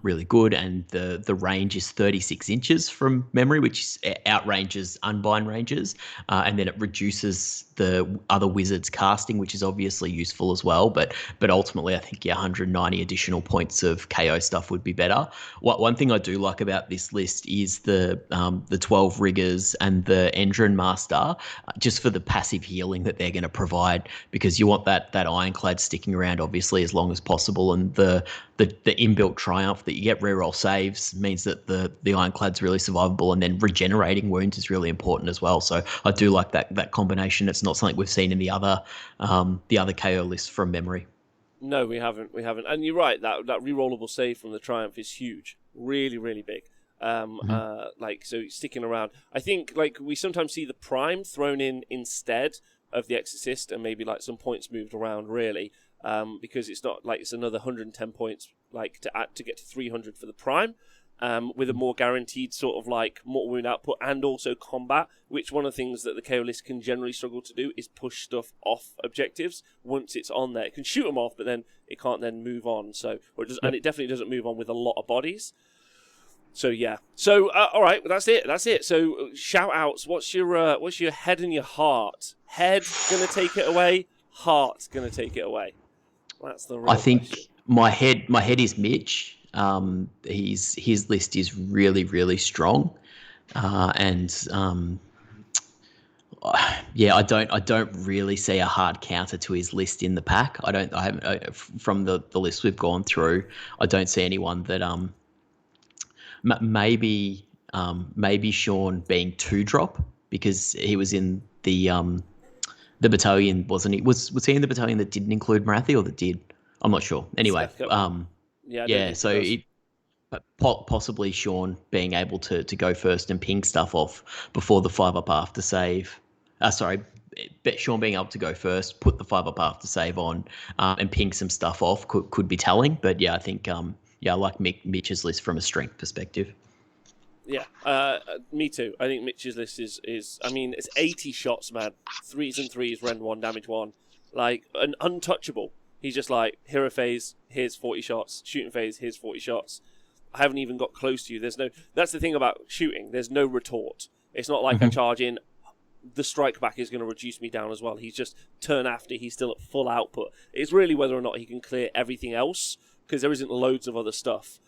really good, and the range is 36 inches from memory, which outranges unbind ranges, and then it reduces the other wizards casting, which is obviously useful as well. But ultimately, I think 190 additional points of KO stuff would be better. One thing I do like about this list is the 12 riggers and the Endrin Master, just for the passive healing that they're going to provide, because you want that Ironclad sticking around obviously as long as possible, and the inbuilt triumph that you get reroll saves means that the Ironclad's really survivable, and then regenerating wounds is really important as well. So I do like that combination. It's not something we've seen in the other KO lists from memory. No, we haven't. And you're right, that rerollable save from the Triumph is huge. Really, really big. So sticking around. I think like we sometimes see the Prime thrown in instead of the Exorcist, and maybe like some points moved around really, because it's not like it's another 110 points like to get to 300 for the Prime. With a more guaranteed sort of like mortal wound output and also combat, which one of the things that the KO list can generally struggle to do is push stuff off objectives once it's on there. It can shoot them off, but then it can't then move on. So, and it definitely doesn't move on with a lot of bodies. So yeah. So all right, that's it. So shout outs. What's your head and your heart? Head gonna take it away. Heart's gonna take it away. That's the real I think question. my head is Mitch. His list is really, really strong, and I don't really see a hard counter to his list in the pack. I haven't from the list we've gone through. I don't see anyone that maybe Sean being 2-drop, because he was in the battalion, wasn't he? Was he in the battalion that didn't include Marathi, or that did? I'm not sure. Anyway, Yeah. So possibly Sean being able to go first and ping stuff off before the 5-up after save. Sean being able to go first, put the 5-up after save on, and ping some stuff off could be telling. But yeah, I think I like Mitch's list from a strength perspective. Yeah, me too. I think Mitch's list is I mean, it's 80 shots, man. 3s and 3s, rend 1, damage 1. Like, an untouchable. He's just like, hero phase, here's 40 shots. Shooting phase, here's 40 shots. I haven't even got close to you. That's the thing about shooting. There's no retort. It's not like I charge in, the strike back is going to reduce me down as well. He's just turn after, he's still at full output. It's really whether or not he can clear everything else, because there isn't loads of other stuff.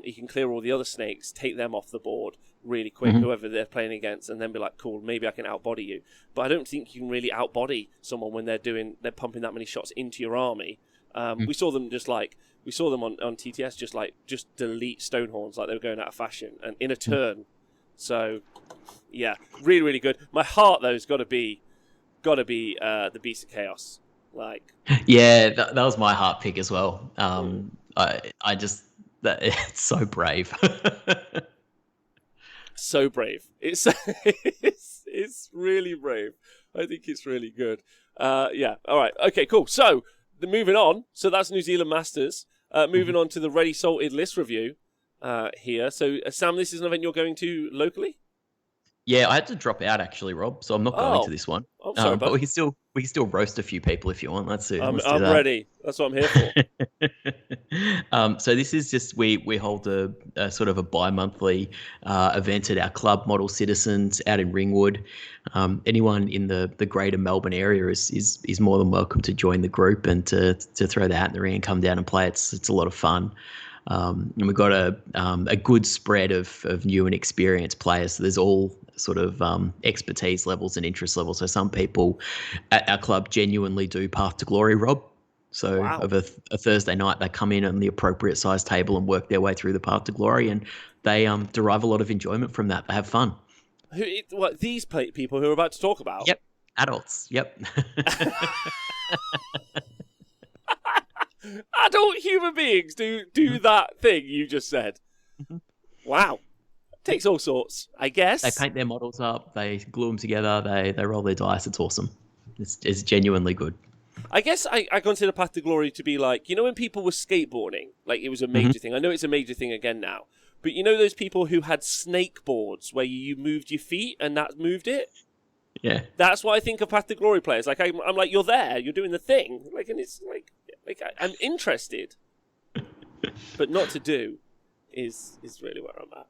He can clear all the other snakes, take them off the board really quick, whoever they're playing against, and then be like, cool, maybe I can outbody you. But I don't think you can really outbody someone when they're pumping that many shots into your army. We saw them on TTS just delete Stonehorns like they were going out of fashion and in a turn. So yeah, really, really good. My heart though has got to be the Beast of Chaos. Like, yeah, that was my heart pick as well. I just it's so brave. So brave. It's it's really brave. I think it's really good. Yeah. All right. Okay. Cool. So moving on. So that's New Zealand Masters. Moving on to the Ready Salted list review here. So Sam, this is an event you're going to locally. Yeah, I had to drop out actually, Rob. So I'm not going to Oh, this one. I'm sorry, But bud. we can still roast a few people if you want. Let's do I'm that. ready. That's what I'm here for. So this is just we hold a sort of a bi-monthly event at our club, Model Citizens, out in Ringwood. Anyone in the greater Melbourne area is more than welcome to join the group and to throw the hat in the ring and come down and play. It's a lot of fun. And we've got a good spread of new and experienced players. So there's all sort of expertise levels and interest levels. So some people at our club genuinely do Path to Glory, Rob. So Wow. of a Thursday night, they come in on the appropriate size table and work their way through the Path to Glory, and they derive a lot of enjoyment from that. They have fun. What these people who are about to talk about? Yep, adults. Yep. Adult human beings do that thing you just said. Wow. Takes all sorts, I guess. They paint their models up, they glue them together, they roll their dice. It's awesome. It's genuinely good. I guess I consider Path to Glory to be like, you know when people were skateboarding? Like, it was a major thing. I know it's a major thing again now. But you know those people who had snake boards where you moved your feet and that moved it? Yeah. That's what I think of Path to Glory players. Like, I'm like, you're there, you're doing the thing. Like, and it's like I'm interested. But not to do is really where I'm at.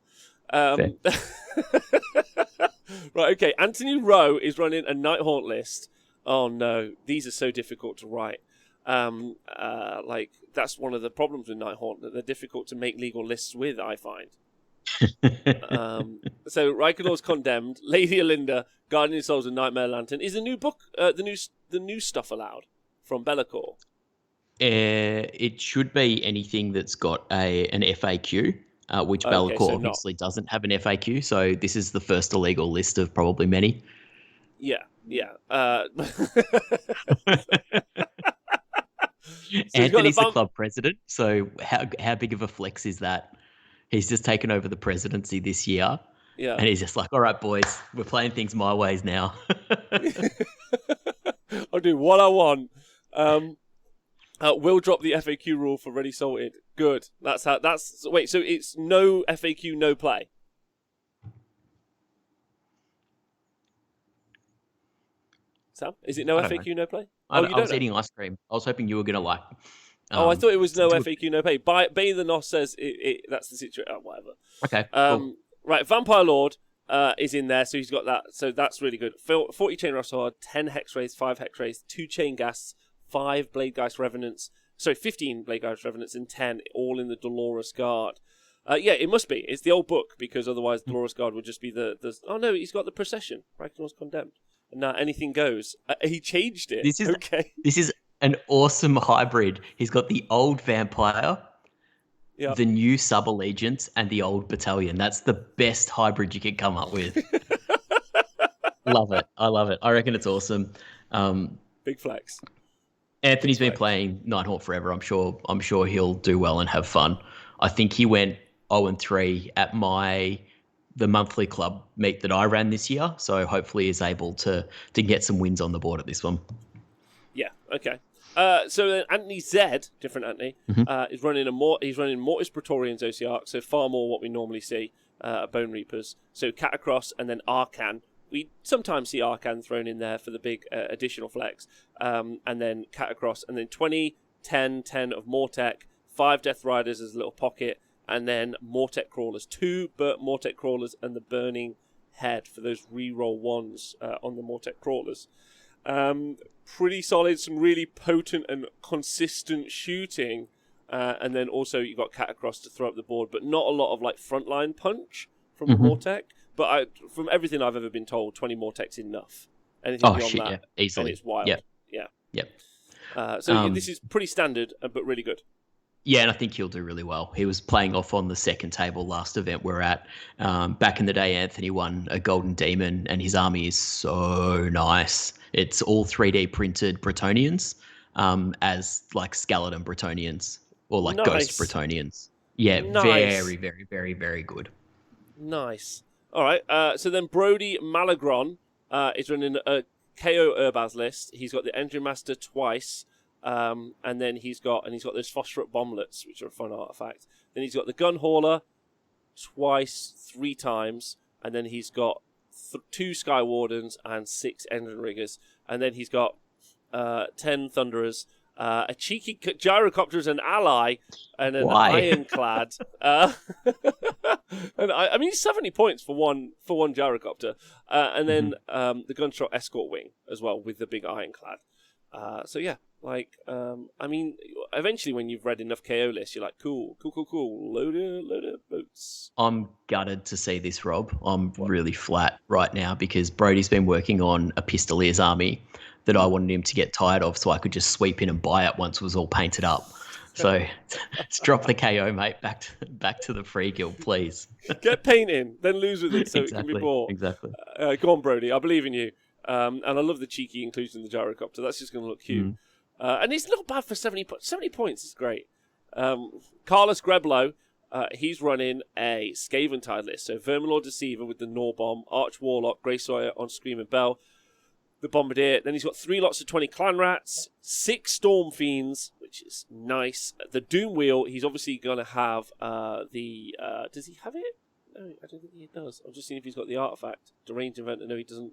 Right, okay. Anthony Rowe is running a Nighthaunt list. Oh no, these are so difficult to write. Like, that's one of the problems with Nighthaunt, that they're difficult to make legal lists with, I find. So Reikenau's Condemned, Lady Alinda, Guardian Souls, and Nightmare Lantern is a new book. The new stuff allowed from Bellacore. It should be anything that's got an FAQ, which Bellacore obviously doesn't have an FAQ. So this is the first illegal list of probably many. Yeah. Anthony's the club president. So how big of a flex is that? He's just taken over the presidency this year. Yeah. And he's just like, all right, boys, we're playing things my ways now. I'll do what I want. We'll drop the FAQ rule for Ready Salted. Good. Wait, so it's no FAQ, no play? Sam, is it no FAQ, no play? I was eating ice cream. I was hoping you were going to like... I thought it was no FAQ, no play. Bay the Nos says that's the situation. Oh, whatever. Okay. Cool. Right, Vampire Lord is in there, so he's got that. So that's really good. 40 Chain Rush Sword, 10 Hex Rays, 5 Hex Rays, 2 Chain Ghasts, 5 Blade Geist Revenants. Sorry, 15 Blade Geist Revenants and 10, all in the Dolorous Guard. Yeah, it must be. It's the old book, because otherwise Dolorous Guard would just be the... Oh, no, he's got the Procession. Reikenau's Condemned. And now anything goes. He changed it. This is an awesome hybrid. He's got the old Vampire, the new Sub-Allegiance, and the old Battalion. That's the best hybrid you can come up with. Love it. I love it. I reckon it's awesome. Big flex. Anthony's been playing Nighthaunt forever. I'm sure he'll do well and have fun. I think he went 0-3 at the monthly club meet that I ran this year. So hopefully he's able to get some wins on the board at this one. Yeah. Okay. So then Anthony Z, different Anthony, is running he's running Mortis Praetorians OCR, so far more what we normally see Bone Reapers. So Catacross and then Arcan. We sometimes see Arcan thrown in there for the big additional flex. And then Catacross, and then 20, 10, 10 of Mortec, 5 Death Riders as a little pocket, and then Mortec Crawlers. 2 Mortec Crawlers and the Burning Head for those reroll ones on the Mortec Crawlers. Pretty solid, some really potent and consistent shooting, and then also you've got Catacross to throw up the board, but not a lot of like frontline punch from the Mortec. But from everything I've ever been told, 20 Mortec's enough. Anything beyond that, easily. And it's wild. Yeah. Yep. So this is pretty standard, but really good. Yeah, and I think he'll do really well. He was playing off on the second table last event we're at. Back in the day, Anthony won a Golden Demon, and his army is so nice. It's all 3D printed Bretonnians as like skeleton Bretonnians or like ghost Bretonnians. Yeah, very, very, very, very good. Nice. All right, so then Brody Malagron is running a KO Urbaz list. He's got the Engine Master twice, and then he's got those Phosphorate Bomblets, which are a fun artifact. Then he's got the Gun Hauler twice, 3 times, and then he's got 2 Sky Wardens, and 6 Engine Riggers. And then he's got 10 Thunderers, a cheeky Gyrocopter as an ally, and an Ironclad. And I mean, 70 points for one Gyrocopter. And then the Gunshot Escort Wing as well with the big Ironclad. So yeah, like, I mean, eventually when you've read enough KO lists, you're like, cool. Load of boats. I'm gutted to see this, Rob. I'm really flat right now because Brody's been working on a Pistolier's army that I wanted him to get tired of so I could just sweep in and buy it once it was all painted up. So let's drop the KO, mate, back to the free guild, please. Get painting, then lose with it so it can be bought. Exactly. Go on, Brody. I believe in you. And I love the cheeky inclusion of the Gyrocopter. That's just going to look cute. And it's not bad for 70 points. 70 points is great. Carlos Greblow, he's running a Skaven tide list. So Verminlord Deceiver with the Norbomb, Arch Warlock, Grey Sawyer on Screaming Bell, the Bombardier. Then he's got 3 lots of 20 Clan Rats, 6 Storm Fiends, which is nice. The Doom Wheel, he's obviously going to have does he have it? No, I don't think he does. I'm just seeing if he's got the artifact. Deranged Inventor. No, he doesn't.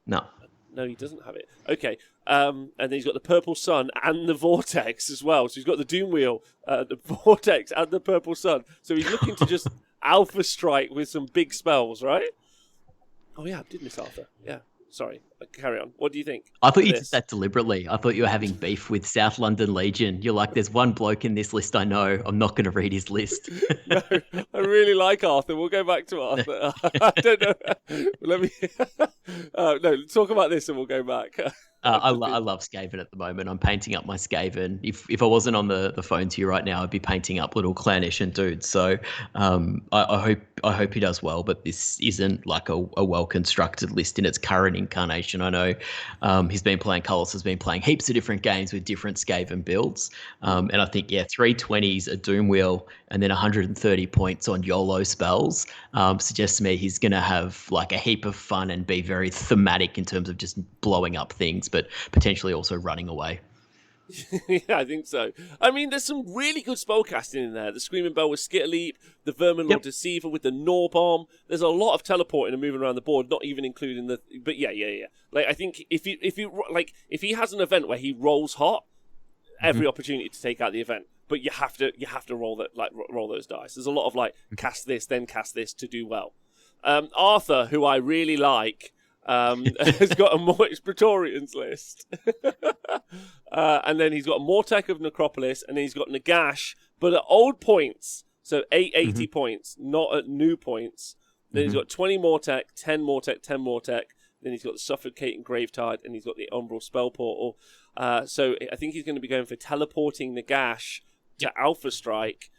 No, he doesn't have it. Okay. And then he's got the Purple Sun and the Vortex as well. So he's got the Doom Wheel, the Vortex, and the Purple Sun. So he's looking to just Alpha Strike with some big spells, right? Oh, yeah, I did miss Alpha. Yeah. Sorry. Carry on. What do you think? I thought you did that deliberately. I thought you were having beef with South London Legion. You're like, there's one bloke in this list I know. I'm not going to read his list. No, I really like Arthur. We'll go back to Arthur. I don't know. Let me... no, let's talk about this and we'll go back. I love Skaven at the moment. I'm painting up my Skaven. If I wasn't on the phone to you right now, I'd be painting up little Clannish dudes. So I hope he does well. But this isn't like a well constructed list in its current incarnation. I know Carlos has been playing heaps of different games with different Skaven builds. And I think 320s, a Doom Wheel, and then 130 points on YOLO spells suggests to me he's going to have like a heap of fun and be very thematic in terms of just blowing up things, but potentially also running away. Yeah, I think so. I mean, there's some really good spellcasting in there. The Screaming Bell with Skitterleap, the Verminlord Deceiver with the Norbomb. There's a lot of teleporting and moving around the board, not even including the. But yeah. Like, I think if he has an event where he rolls hot, every opportunity to take out the event. But you have to roll those dice. There's a lot of like cast this, then cast this to do well. Arthur, who I really like. Has got a Mortis Praetorians list. And then he's got a Mortec of Necropolis, and then he's got Nagash, but at old points, so 880 points, not at new points. Then he's got 20 Mortec, 10 Mortec, 10 Mortec. Then he's got the Suffocating Gravetide, and he's got the Umbral Spell Portal. So I think he's going to be going for teleporting Nagash to Alpha Strike,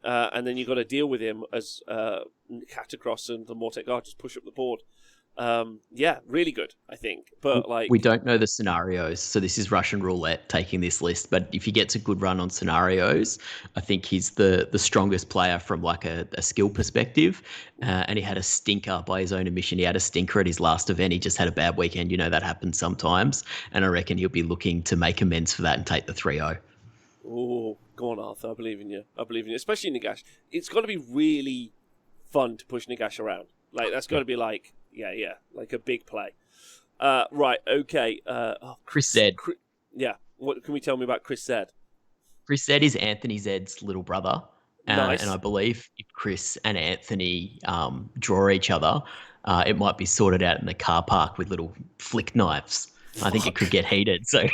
and then you've got to deal with him as Catacross and the Mortec Guard just push up the board. Really good, I think. But like, we don't know the scenarios, so this is Russian roulette taking this list. But if he gets a good run on scenarios, I think he's the strongest player from like a skill perspective. And he had a stinker by his own admission. He had a stinker at his last event. He just had a bad weekend. You know, that happens sometimes. And I reckon he'll be looking to make amends for that and take the 3-0. Oh, go on, Arthur. I believe in you. Especially Nagash. It's got to be really fun to push Nagash around. Like, that's got to be like, yeah, like a big play. Right, okay. Chris Zed. What can we tell me about Chris Zed? Chris Zed is Anthony Zed's little brother. Nice. And I believe if Chris and Anthony draw each other, it might be sorted out in the car park with little flick knives. Fuck. I think it could get heated. So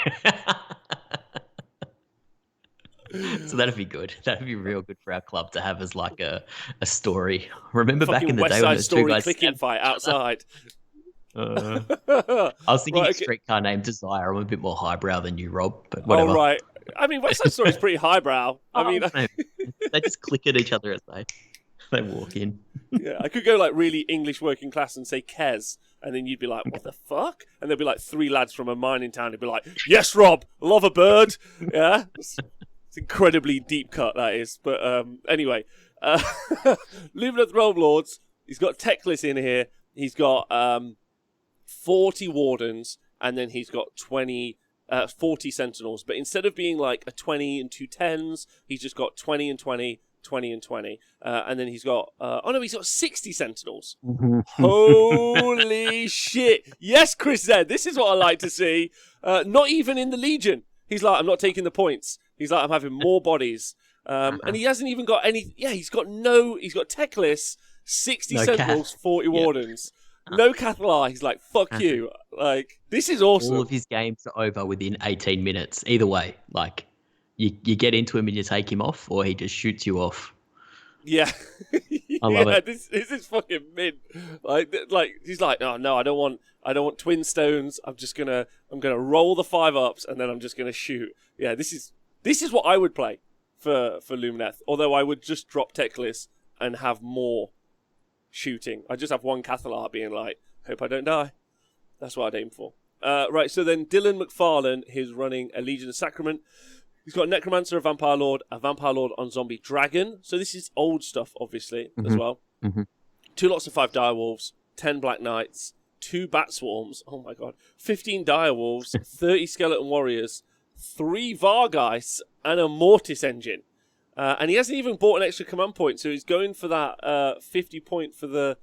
that'd be good. That'd be real good for our club to have as like a story. Remember back in the day when those two guys clicking fight outside. I was thinking a streetcar named Desire. I'm a bit more highbrow than you, Rob, but whatever. Oh, right. I mean, West Side Story's pretty highbrow. They just click at each other as they walk in. Yeah, I could go like really English working class and say Kez, and then you'd be like, what the fuck? And there'd be like 3 lads from a mining town who'd be like, yes, Rob, love a bird. Yeah. It's incredibly deep cut, that is. But anyway, Living at the Realm Lords, he's got Teclis in here. He's got 40 Wardens, and then he's got 40 Sentinels. But instead of being like a 20 and 2 10s, he's just got 20 and 20, 20 and 20. And then he's got, he's got 60 Sentinels. Mhm. Holy shit. Yes, Chris Z, this is what I like to see. Not even in the Legion. He's like, I'm not taking the points. He's like, I'm having more bodies. And he hasn't even got any, he's got Techless, 60 No Sentinels, Cath. 40 Wardens. No Cathalar. He's like, fuck you. Like, this is awesome. All of his games are over within 18 minutes. Either way, like, you get into him and you take him off, or he just shoots you off. Yeah. I love it. This is fucking mint. Like he's like, oh no, I don't want twin stones. I'm gonna roll the 5-ups and then I'm just gonna shoot. Yeah, this is what I would play for Lumineth. Although I would just drop Techless and have more shooting. I just have one Cathalar being like, hope I don't die. That's what I'd aim for. Right, so then Dylan Macfarlane, he's running a Legion of Sacrament. He's got a Necromancer, a Vampire Lord on Zombie Dragon. So this is old stuff, obviously, as well. Mm-hmm. 2 lots of 5 Direwolves, 10 Black Knights, 2 Bat Swarms, oh my god, 15 Direwolves, 30 Skeleton Warriors, 3 Vargeist, and a Mortis Engine. And he hasn't even bought an extra command point, so he's going for that 50 point for the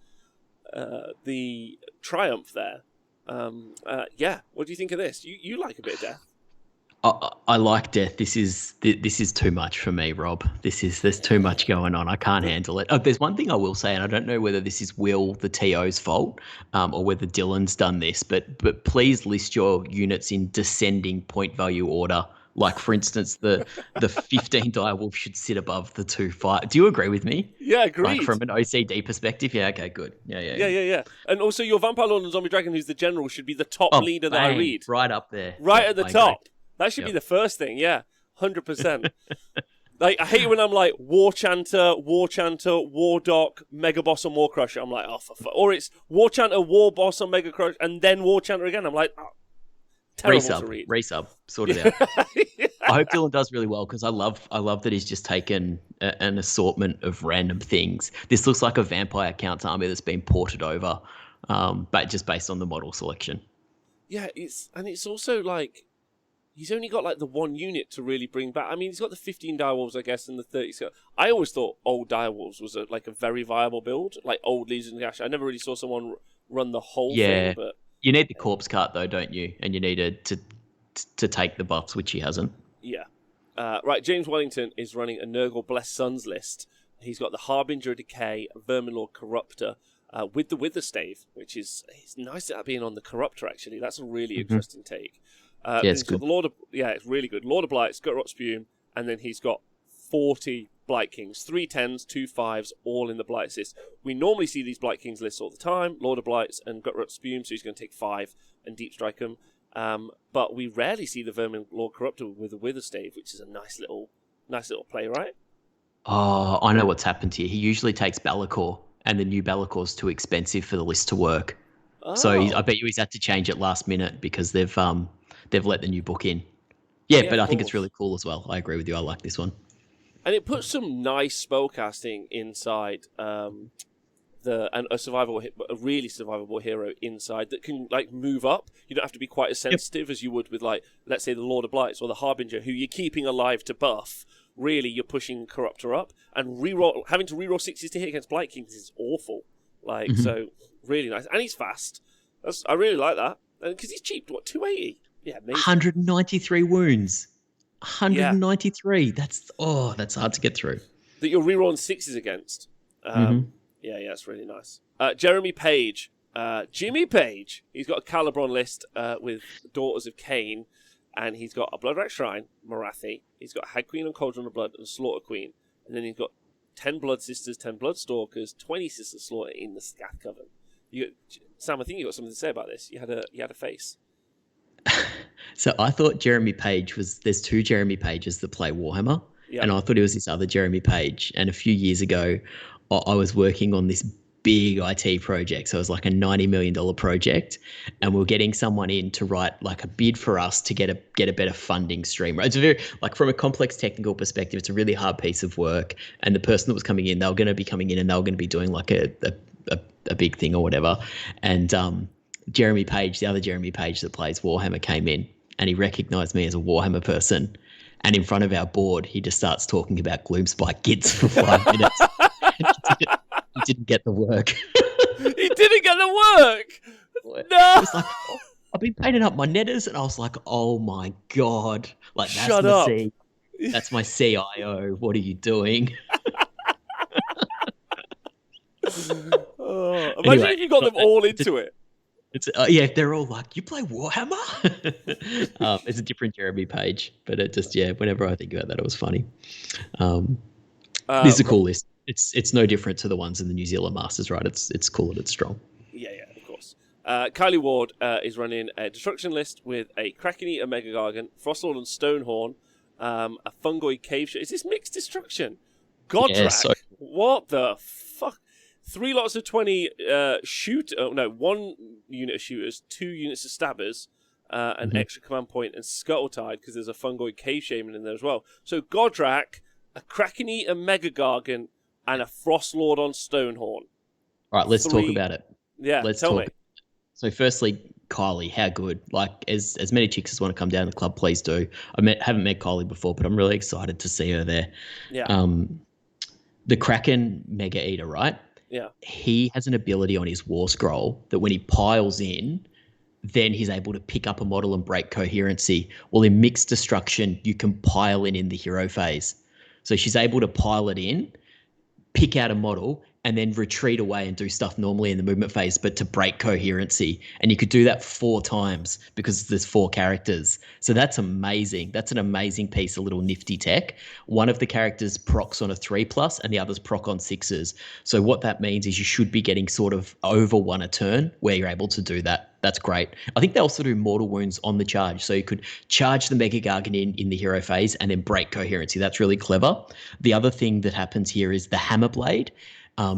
Triumph there. What do you think of this? You like a bit of death. I like death. This is too much for me, Rob. There's too much going on. I can't handle it. There's one thing I will say, and I don't know whether this is Will the TO's fault, or whether Dylan's done this, but please list your units in descending point value order. Like, for instance, the 15 Direwolf should sit above the 2 5. Do you agree with me? Yeah, agreed. Like, from an OCD perspective? Yeah, okay, good. Yeah. And also your Vampire Lord and Zombie Dragon, who's the general, should be the top leader that I read. Right up there. Right at the top. That should be the first thing, 100%. Like, I hate it when I'm like, War Chanter, War Doc, Mega Boss on War Crusher. I'm like, oh, or it's War Chanter, War Boss on Mega Crusher, and then War Chanter again. I'm like, oh, terrible to read. Resub, sort it out. I hope Dylan does really well, because I love that he's just taken an assortment of random things. This looks like a Vampire Counts army that's been ported over, but just based on the model selection. Yeah, it's also like, he's only got like the 1 unit to really bring back. I mean, he's got the 15 Direwolves, I guess, and the 30 scale. I always thought old Direwolves was a very viable build, like old Legion Gash. I never really saw someone run the whole thing. But you need the corpse cart though, don't you? And you need to take the buffs, which he hasn't. Yeah. Right, James Wellington is running a Nurgle Blessed Sons list. He's got the Harbinger Decay, Verminlord Corruptor, with the Witherstave, which is it's nice that being on the Corruptor, actually. That's a really interesting take. It's good. It's really good. Lord of Blights, Gutrot Spume, and then he's got 40 Blight Kings, 3 10s, 2 5s, all in the Blight list. We normally see these Blight Kings lists all the time, Lord of Blights and Gutrot Spume, so he's going to take 5 and Deep Strike them. But we rarely see the Vermin Lord Corruptor with a Witherstave, which is a nice little play, right? Oh, I know what's happened here. He usually takes Be'lakor, and the new Be'lakor's too expensive for the list to work. Oh. So I bet you he's had to change it last minute because they've let the new book in. Yeah, but I think it's really cool as well. I agree with you. I like this one. And it puts some nice spellcasting inside a really survivable hero inside that can like move up. You don't have to be quite as sensitive as you would with, like, let's say the Lord of Blights or the Harbinger, who you're keeping alive to buff. Really, you're pushing Corruptor up, and having to reroll 6s to hit against Blight Kings is awful. Like, so really nice, and he's fast. I really like that, because he's cheap. What, 280? Yeah, amazing. 193 wounds. 193. Yeah. That's hard to get through. That you're rerolling 6s against. Yeah, it's really nice. Jeremy Page. Jimmy Page. He's got a Calibron list with Daughters of Cain, and he's got a Bloodwrack Shrine, Marathi. He's got Hag Queen and Cauldron of Blood and Slaughter Queen. And then he's got 10 Blood Sisters, 10 Blood Stalkers, 20 Sister Slaughter in the Scath Coven. Sam, I think you got something to say about this. You had a face. So I thought Jeremy Page there's 2 Jeremy Pages that play Warhammer, and I thought he was this other Jeremy Page. And a few years ago, I was working on this big IT project. So it was like a $90 million project, and we were getting someone in to write like a bid for us to get a better funding stream. It's a very, like, from a complex technical perspective, it's a really hard piece of work. And the person that was coming in, they were going to be coming in and they were going to be doing like a big thing or whatever. And Jeremy Page, the other Jeremy Page that plays Warhammer, came in, and he recognized me as a Warhammer person, And in front of our board, he just starts talking about Gloomspike kids for 5 minutes. He didn't get the work. He didn't get the work. No. It was like, oh, I've been painting up my netters, and I was like, oh my god, like that's Shut up. That's my CIO. What are you doing? Imagine Anyway, if you got them all into it. It's yeah, they're all like, "You play Warhammer?" It's a different Jeremy page, but it just whenever I think about that, it was funny. This is a cool list. It's no different to the ones in the New Zealand Masters, right? It's cool and it's strong. Yeah, of course. Kylie Ward is running a destruction list with a Kraken Eater Mega Gargant, Frostlord and Stonehorn, a Fungoid Cave Shoot. Is this mixed destruction? Godrak. What the fuck? 3 lots of 20 1 unit of shooters, 2 units of stabbers, an extra command point, and Scuttletide, because there's a Fungoid Cave Shaman in there as well. So Godrak, a Kraken Eater Mega Gargant, and a Frostlord on Stonehorn. All right, let's talk about it. Yeah, tell me. So firstly, Kylie, how good? Like, as many chicks as want to come down to the club, please do. Haven't met Kylie before, but I'm really excited to see her there. Yeah. The Kraken Mega Eater, right? Yeah. He has an ability on his War Scroll that when he piles in, then he's able to pick up a model and break coherency. Well, in mixed destruction, you can pile in the hero phase. So she's able to pile it in, pick out a model, and then retreat away and do stuff normally in the movement phase, but to break coherency. And you could do that 4 times because there's 4 characters. So that's amazing. That's an amazing piece of little nifty tech. One of the characters procs on a 3+ and the others proc on 6s. So what that means is you should be getting sort of over 1 a turn where you're able to do that. That's great. I think they also do mortal wounds on the charge. So you could charge the Mega Gargant in the hero phase and then break coherency. That's really clever. The other thing that happens here is the Hammer Blade.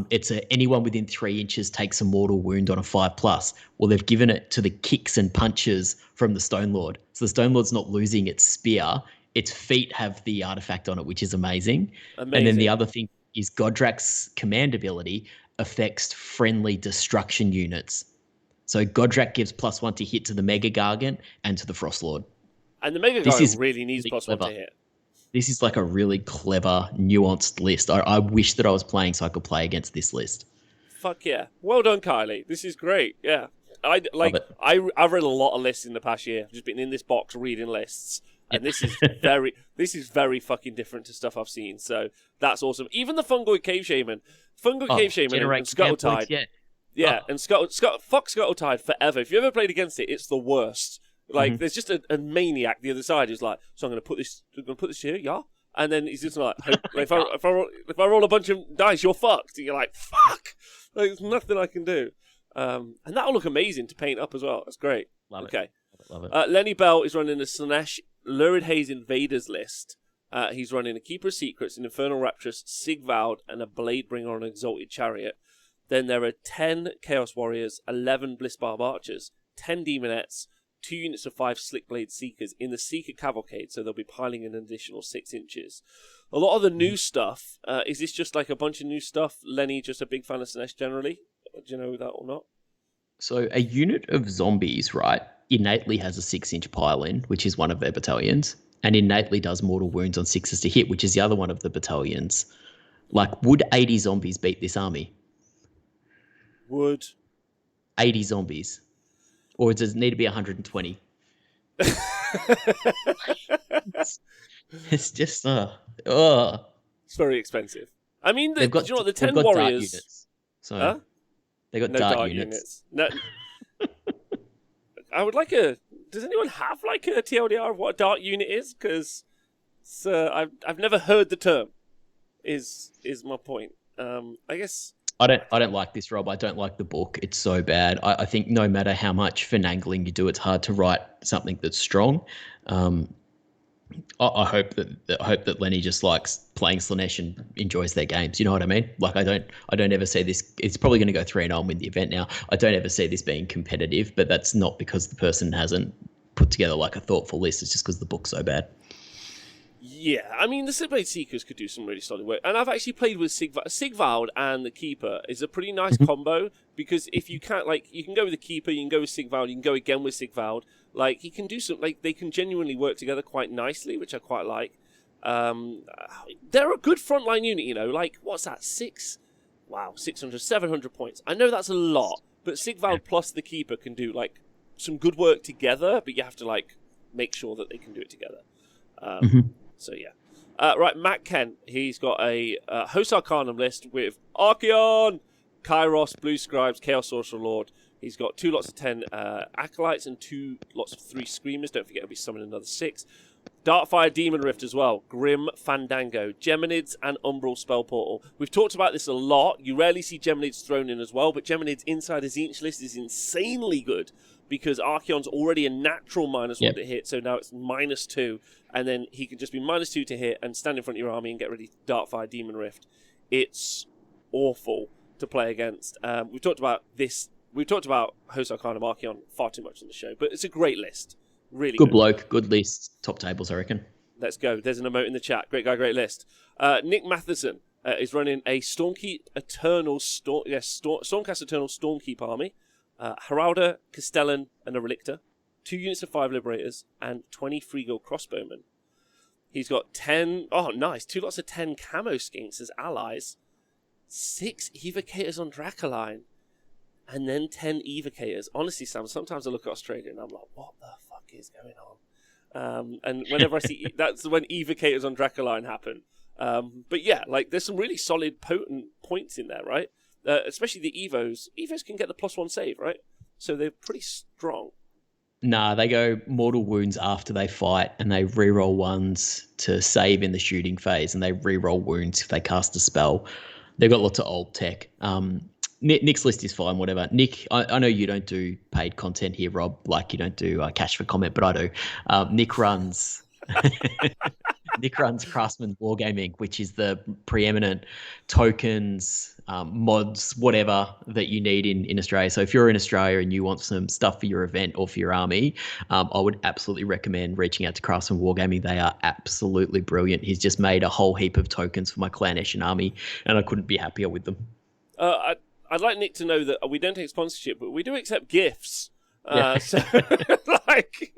It's anyone within 3 inches takes a mortal wound on a 5+. Well, they've given it to the kicks and punches from the Stone Lord. So the Stone Lord's not losing its spear. Its feet have the artifact on it, which is amazing. And then the other thing is Godrak's command ability affects friendly destruction units. So Godrak gives +1 to hit to the Mega Gargant and to the Frostlord. And the Mega Gargant really needs +1 to hit. This is like a really clever, nuanced list. I wish that I was playing so I could play against this list. Fuck yeah. Well done, Kylie. This is great. Yeah. I've read a lot of lists in the past year. I've just been in this box reading lists. And this is very fucking different to stuff I've seen. So that's awesome. Even the Fungoid Cave Shaman. Cave Shaman and Scuttletide. And fuck Scuttletide forever. If you ever played against it, it's the worst. Like, there's just a maniac the other side who's like, so I'm going to put this here, yeah? And then he's just like, if I roll a bunch of dice, you're fucked. And you're like, fuck! Like, there's nothing I can do. And that'll look amazing to paint up as well. That's great. Love it. Lenny Bell is running a Slanesh Lurid Haze Invaders list. He's running a Keeper of Secrets, an Infernal Raptress, Sigvald, and a Bladebringer on an Exalted Chariot. Then there are 10 Chaos Warriors, 11 Blissbarb Archers, 10 Demonettes, 2 units of 5 Slickblade Seekers in the Seeker Cavalcade, so they'll be piling in an additional 6 inches. A lot of the new stuff, is this just like a bunch of new stuff? Lenny, just a big fan of Slanesh generally? Do you know that or not? So a unit of zombies, right, innately has a 6-inch pile-in, which is one of their battalions, and innately does mortal wounds on 6s to hit, which is the other one of the battalions. Like, would 80 zombies beat this army? Would 80 zombies? Or does it need to be 120? It's just, It's very expensive. I mean, the 10 warriors... Units. So they got dark units. No. I would like does anyone have like a TLDR of what a dark unit is? Because I've never heard the term, is my point. I guess... I don't like this, Rob. I don't like the book. It's so bad. I think no matter how much finagling you do, it's hard to write something that's strong. I hope that Lenny just likes playing Slanesh and enjoys their games. You know what I mean? Like I don't ever see this. It's probably going to go 3-0 and win the event now. I don't ever see this being competitive, but that's not because the person hasn't put together like a thoughtful list. It's just because the book's so bad. Yeah, I mean, the Slipblade Seekers could do some really solid work. And I've actually played with Sigvald and the Keeper is a pretty nice combo, because if you can't, like, you can go with the Keeper, you can go with Sigvald, you can go again with Sigvald. Like, he can do some, like, they can genuinely work together quite nicely, which I quite like. They're a good frontline unit, you know, like, what's that, 600, 700 points. I know that's a lot, but Sigvald plus the Keeper can do, like, some good work together, but you have to, like, make sure that they can do it together. So, yeah. Right, Matt Kent, he's got a Host Arcanum list with Archeon, Kairos, Blue Scribes, Chaos Sorcerer Lord. He's got 2 lots of 10 Acolytes and 2 lots of 3 Screamers. Don't forget, he'll be summoning another 6. Darkfire Demon Rift as well. Grim Fandango. Geminids and Umbral Spell Portal. We've talked about this a lot. You rarely see Geminids thrown in as well, but Geminids inside his Tzeentch list is insanely good, because Archeon's already a natural -1 to hit, so now it's -2, and then he can just be -2 to hit and stand in front of your army and get ready to Darkfire Demon Rift. It's awful to play against. We've talked about this. We've talked about Host Arcanum Archeon far too much on the show, but it's a great list. Really good bloke, good list, top tables, I reckon. Let's go. There's an emote in the chat. Great guy, great list. Nick Matheson is running a Stormcast Eternal Stormkeep army. Heralder, Castellan, and a Relictor. 2 units of 5 Liberators, and 20 Freeguild Crossbowmen. He's got 10... Oh, nice. 2 lots of 10 Camo Skinks as allies. 6 Evocators on Dracoline. And then 10 Evocators. Honestly, Sam, sometimes I look at Australia and I'm like, what the fuck is going on? And whenever I see... That's when Evocators on Dracoline happen. But yeah, like, there's some really solid, potent points in there, right? Especially the Evos. Evos can get the +1 save, right? So they're pretty strong. Nah, they go mortal wounds after they fight, and they reroll 1s to save in the shooting phase, and they reroll wounds if they cast a spell. They've got lots of old tech. Nick's list is fine, whatever. Nick, I know you don't do paid content here, Rob. Like, you don't do cash for comment, but I do. Nick runs... Nick runs Craftsman Wargaming, which is the preeminent tokens, mods, whatever that you need in Australia. So if you're in Australia and you want some stuff for your event or for your army, I would absolutely recommend reaching out to Craftsman Wargaming. They are absolutely brilliant. He's just made a whole heap of tokens for my Clan Eshin army, and I couldn't be happier with them. I'd like Nick to know that we don't take sponsorship, but we do accept gifts. Yeah. So, like,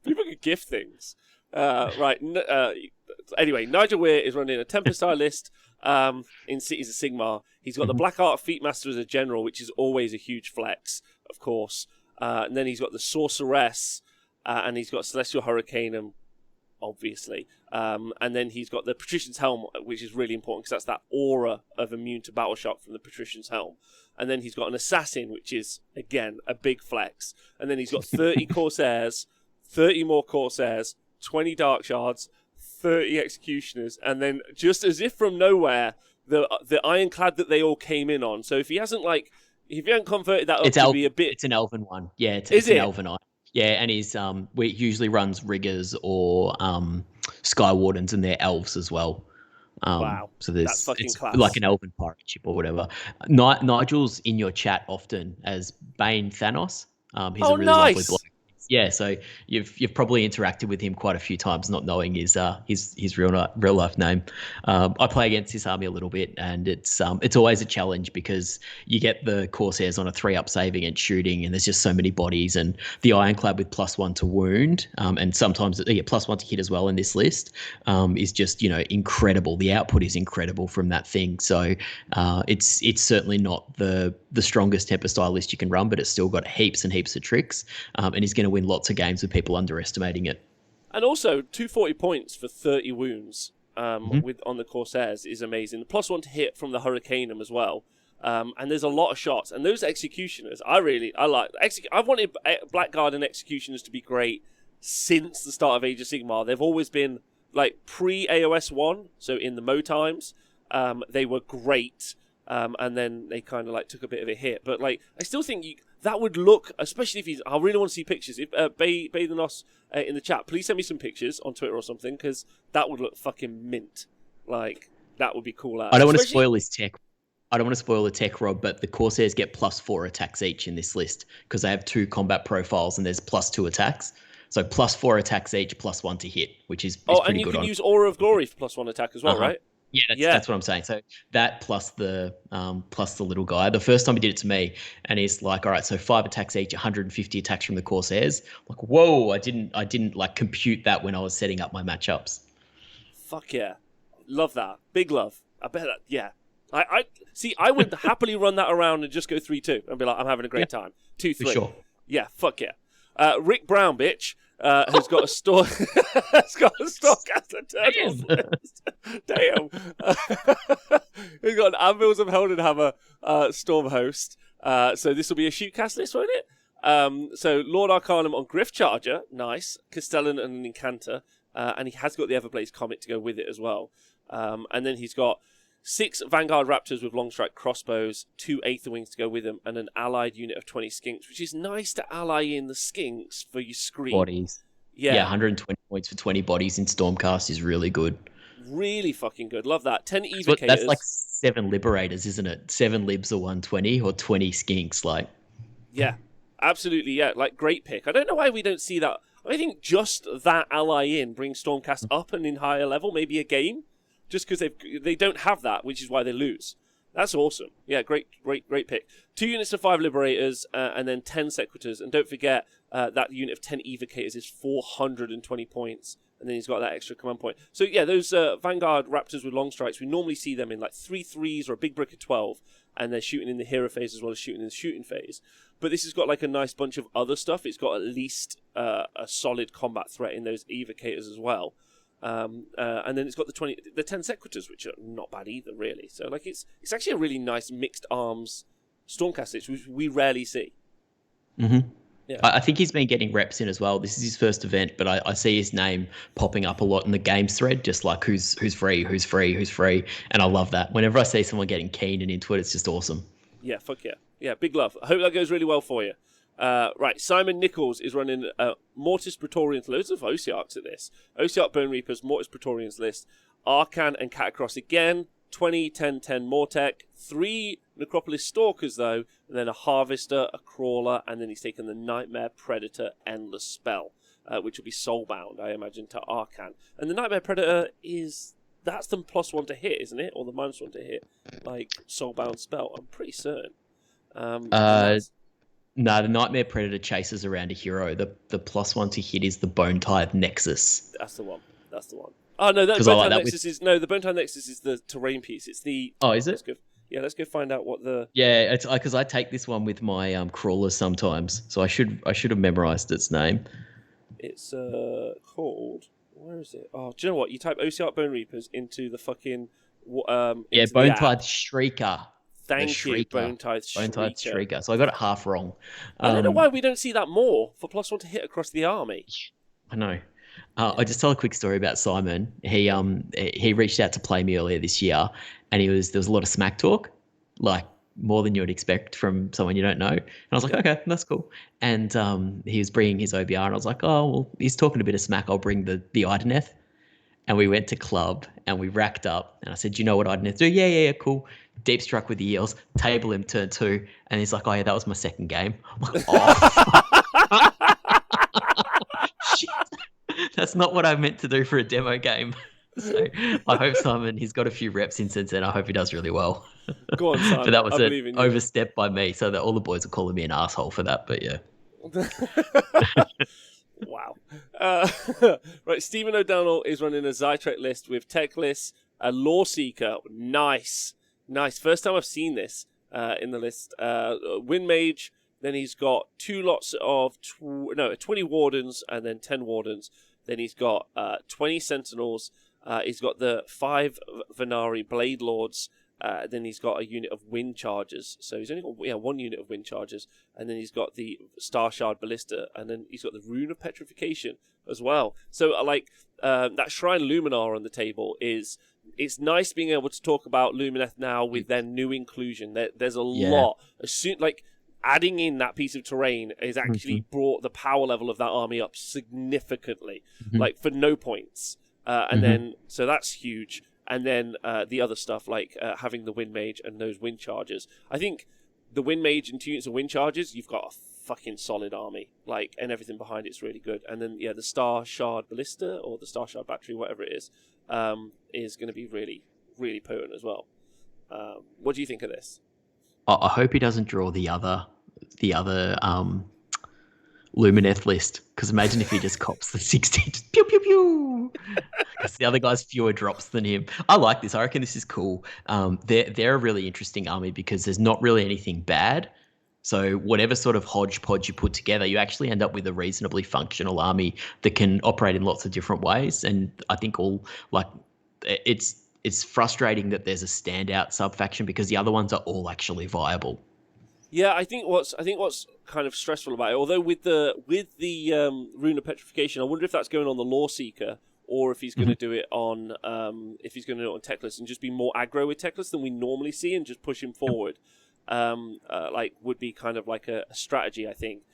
people could gift things. Right. Anyway, Nigel Weir is running a Tempest Eye list in Cities of Sigmar. He's got the Black Art Featmaster as a general, which is always a huge flex, of course. And then he's got the Sorceress, and he's got Celestial Hurricanum, obviously. And then he's got the Patrician's Helm, which is really important because that's that aura of immune to battle shock from the Patrician's Helm. And then he's got an Assassin, which is, again, a big flex. And then he's got 30 Corsairs, 30 more Corsairs, 20 Dark Shards, 30 Executioners, and then just as if from nowhere, the Ironclad that they all came in on. So if he hasn't converted that up to be a bit... It's an Elven one. Yeah, it's an Elven Eye. Yeah, and he's we usually runs Riggers or Sky Wardens, and they're elves as well. Wow, so that's fucking it's class. Like an Elven pirate ship or whatever. Nigel's in your chat often as Bane Thanos. He's a really lovely bloke. Yeah, so you've probably interacted with him quite a few times, not knowing his real life name. I play against this army a little bit, and it's always a challenge because you get the Corsairs on a 3-up saving and shooting, and there's just so many bodies, and the Ironclad with +1 to wound, and sometimes +1 to hit as well in this list, is just incredible. The output is incredible from that thing. So it's certainly not the strongest Tempest style list you can run, but it's still got heaps and heaps of tricks, and he's going to win lots of games with people underestimating it. And also 240 points for 30 wounds on the Corsairs is amazing. The +1 to hit from the Hurricanum as well. And there's a lot of shots. And those Executioners, I like. I've wanted Blackguard and Executioners to be great since the start of Age of Sigmar. They've always been like pre-AoS 1, so in the Mo times, they were great. And then they kind of like took a bit of a hit. But like, I still think that would look, especially if he's... I really want to see pictures. If Baithanos in the chat, please send me some pictures on Twitter or something, because that would look fucking mint. Like, that would be cool. I don't want to spoil his tech. I don't want to spoil the tech, Rob, but the Corsairs get +4 attacks each in this list because they have 2 combat profiles and there's +2 attacks. So +4 attacks each, +1 to hit, which is Oh, pretty and you good can on. use Aura of Glory for +1 attack as well, right? Yeah, that's what I'm saying. So that plus the little guy. The first time he did it to me, and he's like, all right, so 5 attacks each, 150 attacks from the Corsairs. I'm like, whoa, I didn't like compute that when I was setting up my matchups. Fuck yeah. Love that. Big love. I bet that, yeah. I see, I would happily run that around and just go 3-2 and be like, I'm having a great time. 2-3. For sure. Yeah, fuck yeah. Rick Brown, bitch, has got a store. Has got a Storecaster Turtles list. Damn. He's got an Anvils of Heldenhammer Storm Host. So this will be a shootcast list, won't it? So Lord Arcanum on Griff Charger, nice. Castellan and an Incanter. And he has got the Everblaze Comet to go with it as well. And then he's got 6 Vanguard Raptors with long strike crossbows, 2 Aether Wings to go with them, and an allied unit of 20 Skinks, which is nice to ally in the Skinks for your screen. Bodies. Yeah, 120 points for 20 bodies in Stormcast is really good. Really fucking good. Love that. 10 Evocators. That's like 7 Liberators, isn't it? 7 Libs are 120 or 20 Skinks, like. Yeah, absolutely, yeah. Like, great pick. I don't know why we don't see that. I think just that ally in brings Stormcast up and in higher level, maybe a game. Just because they don't have that, which is why they lose. That's awesome. Yeah, great pick. 2 units of 5 Liberators and then 10 Sequitors. And don't forget that unit of 10 Evocators is 420 points. And then he's got that extra command point. So yeah, those Vanguard Raptors with long strikes, we normally see them in like 3 3s or a big brick of 12. And they're shooting in the hero phase as well as shooting in the shooting phase. But this has got like a nice bunch of other stuff. It's got at least a solid combat threat in those Evocators as well. And then it's got the 10 Sequitors, which are not bad either, really. So like it's actually a really nice mixed arms Stormcast, which we rarely see. Mm-hmm. Yeah. I think he's been getting reps in as well. This is his first event, but I see his name popping up a lot in the games thread, just like who's free, and I love that. Whenever I see someone getting keen and into it, it's just awesome. Yeah, fuck yeah. Yeah, big love. I hope that goes really well for you. Right, Simon Nichols is running Mortis Praetorians, loads of Osiarchs at this. Osiarch Bone Reapers, Mortis Praetorians list, Arcan and Catacross again, 20, 10, 10 Mortec, 3 Necropolis Stalkers though, and then a Harvester, a Crawler, and then he's taken the Nightmare Predator Endless Spell, which will be soulbound, I imagine, to Arcan. And the Nightmare Predator that's the +1 to hit, isn't it? Or the -1 to hit, like soulbound spell, I'm pretty certain. No, the Nightmare Predator chases around a hero. The +1 to hit is the Bone Tithe Nexus. That's the one. Oh no, the Bone Tithe Nexus is the Bone Tithe Nexus is the terrain piece. It's the. Oh, is it? Let's go find out what the. Yeah, it's because I take this one with my crawlers sometimes, so I should have memorized its name. It's called. Where is it? Oh, do you know what? You type Osiarch Bone Reapers into the fucking. Bone Tithe Shrieker. Thank you, Bone Tithe Shrieker. So I got it half wrong. I don't know why we don't see that more for +1 to hit across the army. I know. I'll just tell a quick story about Simon. He reached out to play me earlier this year, and there was a lot of smack talk, like more than you would expect from someone you don't know. And I was like, okay, that's cool. And he was bringing his OBR, and I was like, oh, well, he's talking a bit of smack. I'll bring the Ideneth. And we went to club, and we racked up. And I said, do you know what Ideneth do? Yeah, cool. Deep struck with the eels, table him turn 2, and he's like, oh yeah, that was my second game. I'm like, oh, shit. That's not what I meant to do for a demo game. So I hope Simon, he's got a few reps in since then. I hope he does really well. Go on, Simon. But that was an overstep by me, so that all the boys are calling me an asshole for that, but yeah. Wow. Right, Stephen O'Donnell is running a Zytrek list with Techless, a Law Seeker. Nice. First time I've seen this in the list. Wind Mage. Then he's got 2 lots of 20 Wardens and then 10 Wardens. Then he's got 20 Sentinels. He's got the 5 Venari Blade Lords. Then he's got a unit of Wind Chargers. So he's only got 1 unit of Wind Chargers. And then he's got the Star Shard Ballista. And then he's got the Rune of Petrification as well. So that Shrine Luminar on the table is... It's nice being able to talk about Lumineth now with their new inclusion. There's a lot. Adding in that piece of terrain has actually brought the power level of that army up significantly, for no points. And then, so that's huge. And then the other stuff, like having the Wind Mage and those Wind Chargers. I think the Wind Mage and 2 units of Wind Chargers, you've got a fucking solid army, like, and everything behind it's really good. And then the Star Shard Ballista or the Star Shard Battery, whatever it is going to be really, really potent as well. What do you think of this? I hope he doesn't draw the other Lumineth list, because imagine if he just cops the 60, just pew pew pew, because the other guy's fewer drops than him. I like this. I reckon this is cool. They're a really interesting army because there's not really anything bad. So whatever sort of hodgepodge you put together, you actually end up with a reasonably functional army that can operate in lots of different ways. And I think it's frustrating that there's a standout sub-faction because the other ones are all actually viable. Yeah, I think what's kind of stressful about it, although with the Rune of Petrification, I wonder if that's going on the Lore Seeker or if he's going to do it on Teclis and just be more aggro with Teclis than we normally see and just push him forward. Would be kind of like a strategy, I think.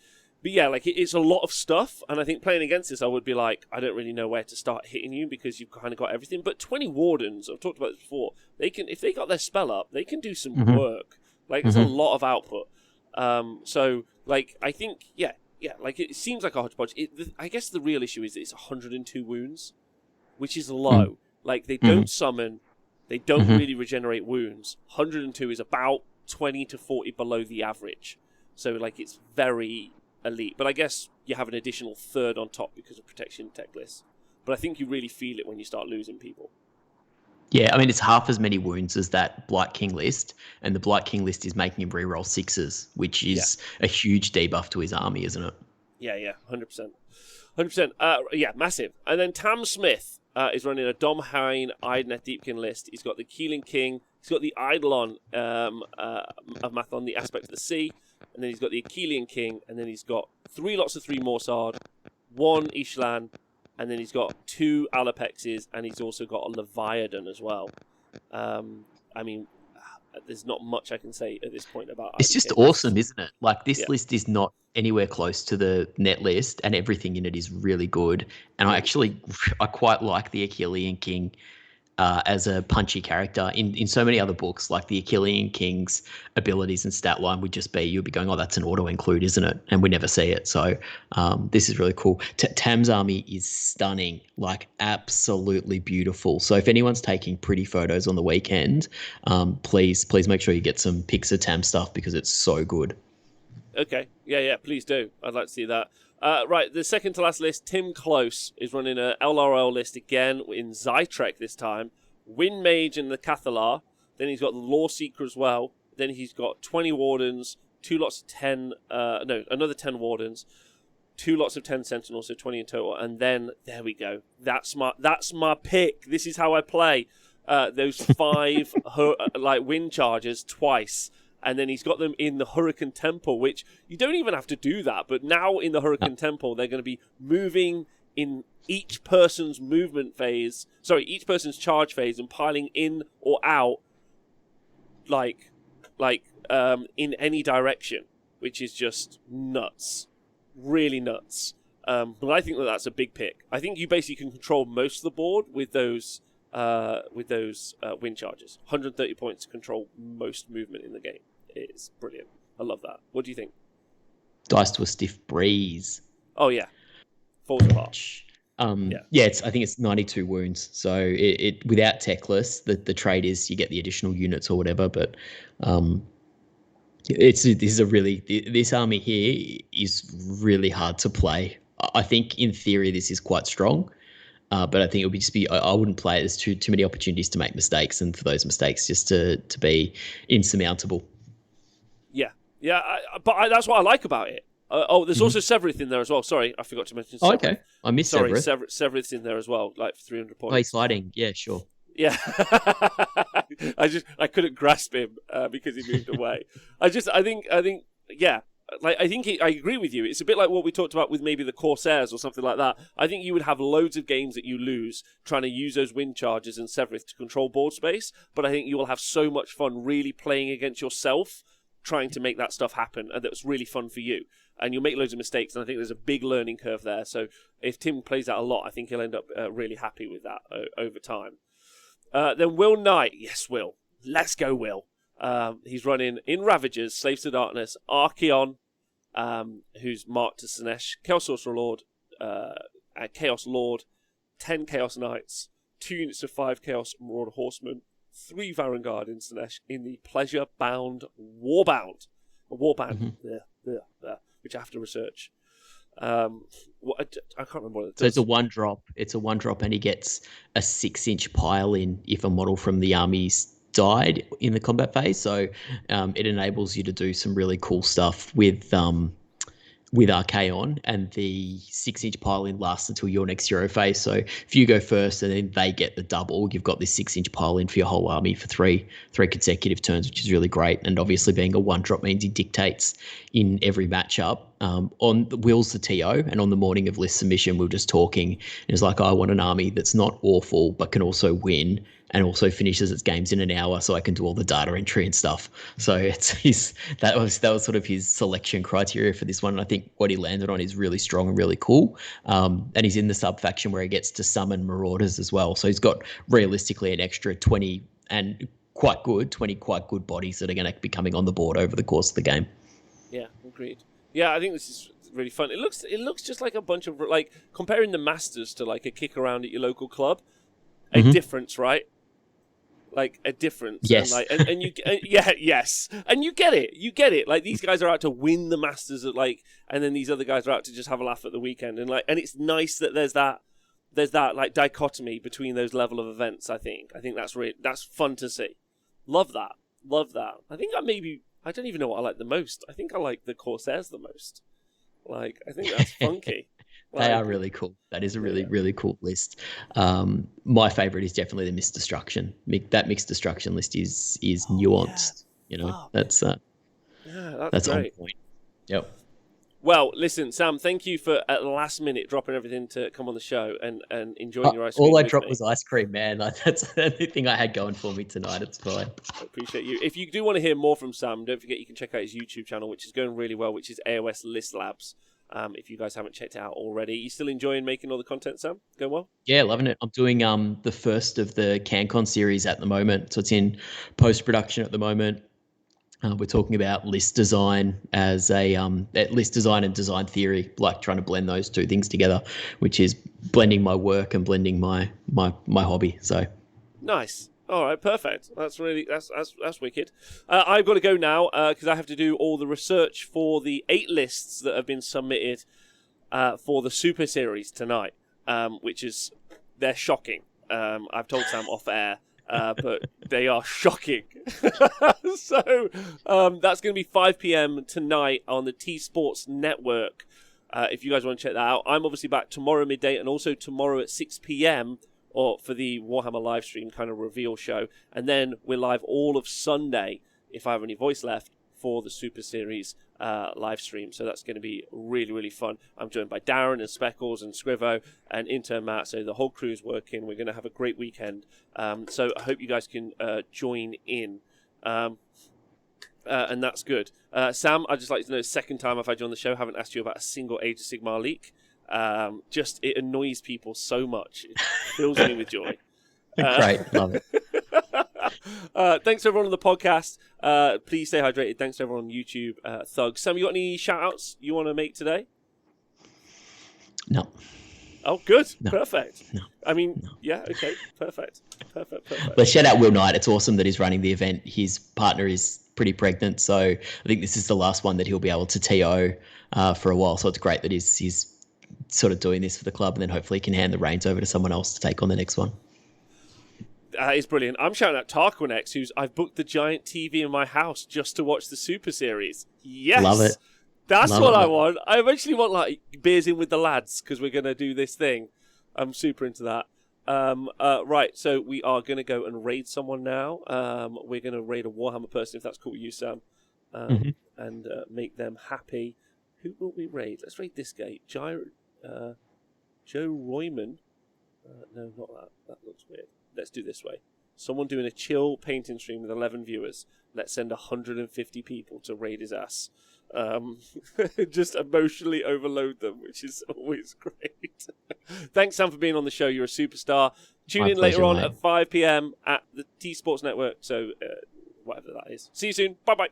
But yeah, like it's a lot of stuff, and I think playing against this, I would be like, I don't really know where to start hitting you because you've kind of got everything. But 20 Wardens, I've talked about this before, they can, if they got their spell up, they can do some work. Like, there's a lot of output. So, like, I think, like, it seems like a hodgepodge. I guess the real issue is it's 102 wounds, which is low. Like, they don't summon, they don't really regenerate wounds. 102 is about 20 to 40 below the average. So, like, it's very elite. But I guess you have an additional third on top because of protection tech list. But I think you really feel it when you start losing people. Yeah, I mean, it's half as many wounds as that Blight King list, and the Blight King list is making him reroll 6s, which is a huge debuff to his army, isn't it? Yeah, 100%. 100%. Massive. And then Tam Smith is running a Dom Hine Idoneth Deepkin list. He's got the Keeling King, he's got the Eidolon of Mathon, the Aspect of the Sea, and then he's got the Achillean King, and then he's got 3 lots of 3 Morsard, 1 Ishlan, and then he's got 2 Alapexes, and he's also got a Leviathan as well. I mean, there's not much I can say at this point about it. It's just awesome, isn't it? Like, this list is not anywhere close to the net list, and everything in it is really good. And I quite like the Achillean King as a punchy character. In so many other books, like the Achillean King's abilities and stat line would just be, you'd be going, oh, that's an auto-include, isn't it? And we never see it. So this is really cool. Tam's army is stunning, like absolutely beautiful. So if anyone's taking pretty photos on the weekend, please make sure you get some pics of Tam stuff because it's so good. Okay. Yeah, please do. I'd like to see that. Right, the second to last list, Tim Close is running a LRL list again in Zytrek this time. Wind Mage and the Cathalar. Then he's got the Lore Seeker as well. Then he's got 20 Wardens, 2 lots of 10, another 10 Wardens, 2 lots of 10 Sentinels, so 20 in total. And then, there we go. That's my pick. This is how I play. Those 5 wind charges twice. And then he's got them in the Hurricane Temple, which you don't even have to do that. But now in the Hurricane Temple, they're going to be moving in each person's each person's charge phase and piling in or out, in any direction, which is just nuts. Really nuts. But I think that's a big pick. I think you basically can control most of the board with those wind charges. 130 points to control most movement in the game. It's brilliant. I love that. What do you think? Dice to a stiff breeze. Oh yeah, falls apart. I think it's 92 wounds. So it without techless, the trade is you get the additional units or whatever. But this army here is really hard to play. I think in theory this is quite strong. But I think it would just be, I wouldn't play it. There's too many opportunities to make mistakes, and for those mistakes just to be insurmountable. Yeah, but that's what I like about it. There's also Severith in there as well. Sorry, I forgot to mention Severith. Oh, okay. I missed Severith. Severith's in there as well, like for 300 points. Oh, he's fighting. Yeah, sure. Yeah. I couldn't grasp him because he moved away. I think I agree with you. It's a bit like what we talked about with maybe the Corsairs or something like that. I think you would have loads of games that you lose trying to use those wind charges and Severith to control board space, but I think you will have so much fun really playing against yourself, trying to make that stuff happen, and that's really fun for you. And you'll make loads of mistakes, and I think there's a big learning curve there. So if Tim plays that a lot, I think he'll end up really happy with that over time. Then Will Knight. Yes, Will. Let's go, Will. He's running in Ravagers, Slaves to Darkness, Archeon, who's marked to Slaanesh, Chaos Sorcerer Lord, Chaos Lord, 10 Chaos Knights, 2 units of 5 Chaos Marauder Horsemen, 3 Varangard in Slaanesh in the Pleasure Bound Warband. Which I have to research. I can't remember what it does. So it's a 1-drop. It's a 1-drop, and he gets a 6-inch pile in if a model from the army's died in the combat phase. So it enables you to do some really cool stuff with Archaon, and the 6-inch pile in lasts until your next hero phase. So if you go first and then they get the double, you've got this 6-inch pile in for your whole army for three consecutive turns, which is really great. And obviously being a 1-drop means he dictates in every matchup. On Will's the TO, and on the morning of list submission, we were just talking. And it's like, I want an army that's not awful, but can also win, and also finishes its games in an hour, so I can do all the data entry and stuff. So that was sort of his selection criteria for this one. And I think what he landed on is really strong and really cool. And he's in the sub faction where he gets to summon Marauders as well. So he's got realistically an extra 20 quite good bodies that are going to be coming on the board over the course of the game. Yeah, agreed. Yeah, I think this is really fun. It looks just like a bunch of, like, comparing the Masters to like a kick around at your local club. A difference, right? Like a difference. Yes. And yes. And you get it. Like, these guys are out to win the Masters and then these other guys are out to just have a laugh at the weekend. And it's nice that there's that like dichotomy between those level of events, I think. I think that's fun to see. Love that. I think I don't even know what I like the most. I think I like the Corsairs the most. Like, I think that's funky. They are really cool. That is a really cool list. My favorite is definitely the Mixed Destruction. That Mixed Destruction list is nuanced. Yeah. You know, that's that's great. On point. Yep. Well, listen, Sam, thank you for at the last minute dropping everything to come on the show and enjoying your ice cream. All I dropped was ice cream, man. Like, that's the only thing I had going for me tonight. It's fine. I appreciate you. If you do want to hear more from Sam, don't forget you can check out his YouTube channel, which is going really well, which is AoS List Labs. If you guys haven't checked it out already. You still enjoying making all the content, Sam? Going well? Yeah, loving it. I'm doing the first of the CanCon series at the moment. So it's in post-production at the moment. We're talking about list design as list design and design theory, like trying to blend those two things together, which is blending my work and blending my hobby. So nice. All right, perfect. That's wicked. I've got to go now because I have to do all the research for the 8 lists that have been submitted for the Super Series tonight, they're shocking. I've told Sam off air. But they are shocking. So that's going to be 5 p.m. tonight on the T Sports Network. If you guys want to check that out, I'm obviously back tomorrow midday and also tomorrow at 6 p.m. or for the Warhammer live stream kind of reveal show, and then we're live all of Sunday if I have any voice left for the Super Series live stream. So that's going to be really, really fun. I'm joined by Darren and Speckles and Scrivo and intern Matt. So the whole crew's working. We're going to have a great weekend. So I hope you guys can join in. And that's good. Sam, I'd just like to know, second time I've had you on the show, haven't asked you about a single Age of Sigmar leak. It annoys people so much. It fills me with joy. Great, love it. Thanks to everyone on the podcast. Please stay hydrated. Thanks to everyone on YouTube. Thugs. Sam, you got any shout-outs you want to make today? No. Oh, good. No. Perfect. No. I mean, No. Yeah, okay. Perfect. But shout out Will Knight. It's awesome that he's running the event. His partner is pretty pregnant, so I think this is the last one that he'll be able to TO for a while. So it's great that he's sort of doing this for the club, and then hopefully he can hand the reins over to someone else to take on the next one. That is brilliant. I'm shouting out Tarquin, I've booked the giant TV in my house just to watch the Super Series. Yes! Love it. That's what I want. I eventually want, like, beers in with the lads because we're going to do this thing. I'm super into that. Right, so we are going to go and raid someone now. We're going to raid a Warhammer person, if that's cool with you, Sam, and make them happy. Who will we raid? Let's raid this guy. Joe Royman. No, not that. That looks weird. Let's do this way. Someone doing a chill painting stream with 11 viewers. Let's send 150 people to raid his ass. Just emotionally overload them, which is always great. Thanks, Sam, for being on the show. You're a superstar. Tune in later on at 5 p.m. at the T Sports Network. So, whatever that is. See you soon. Bye-bye.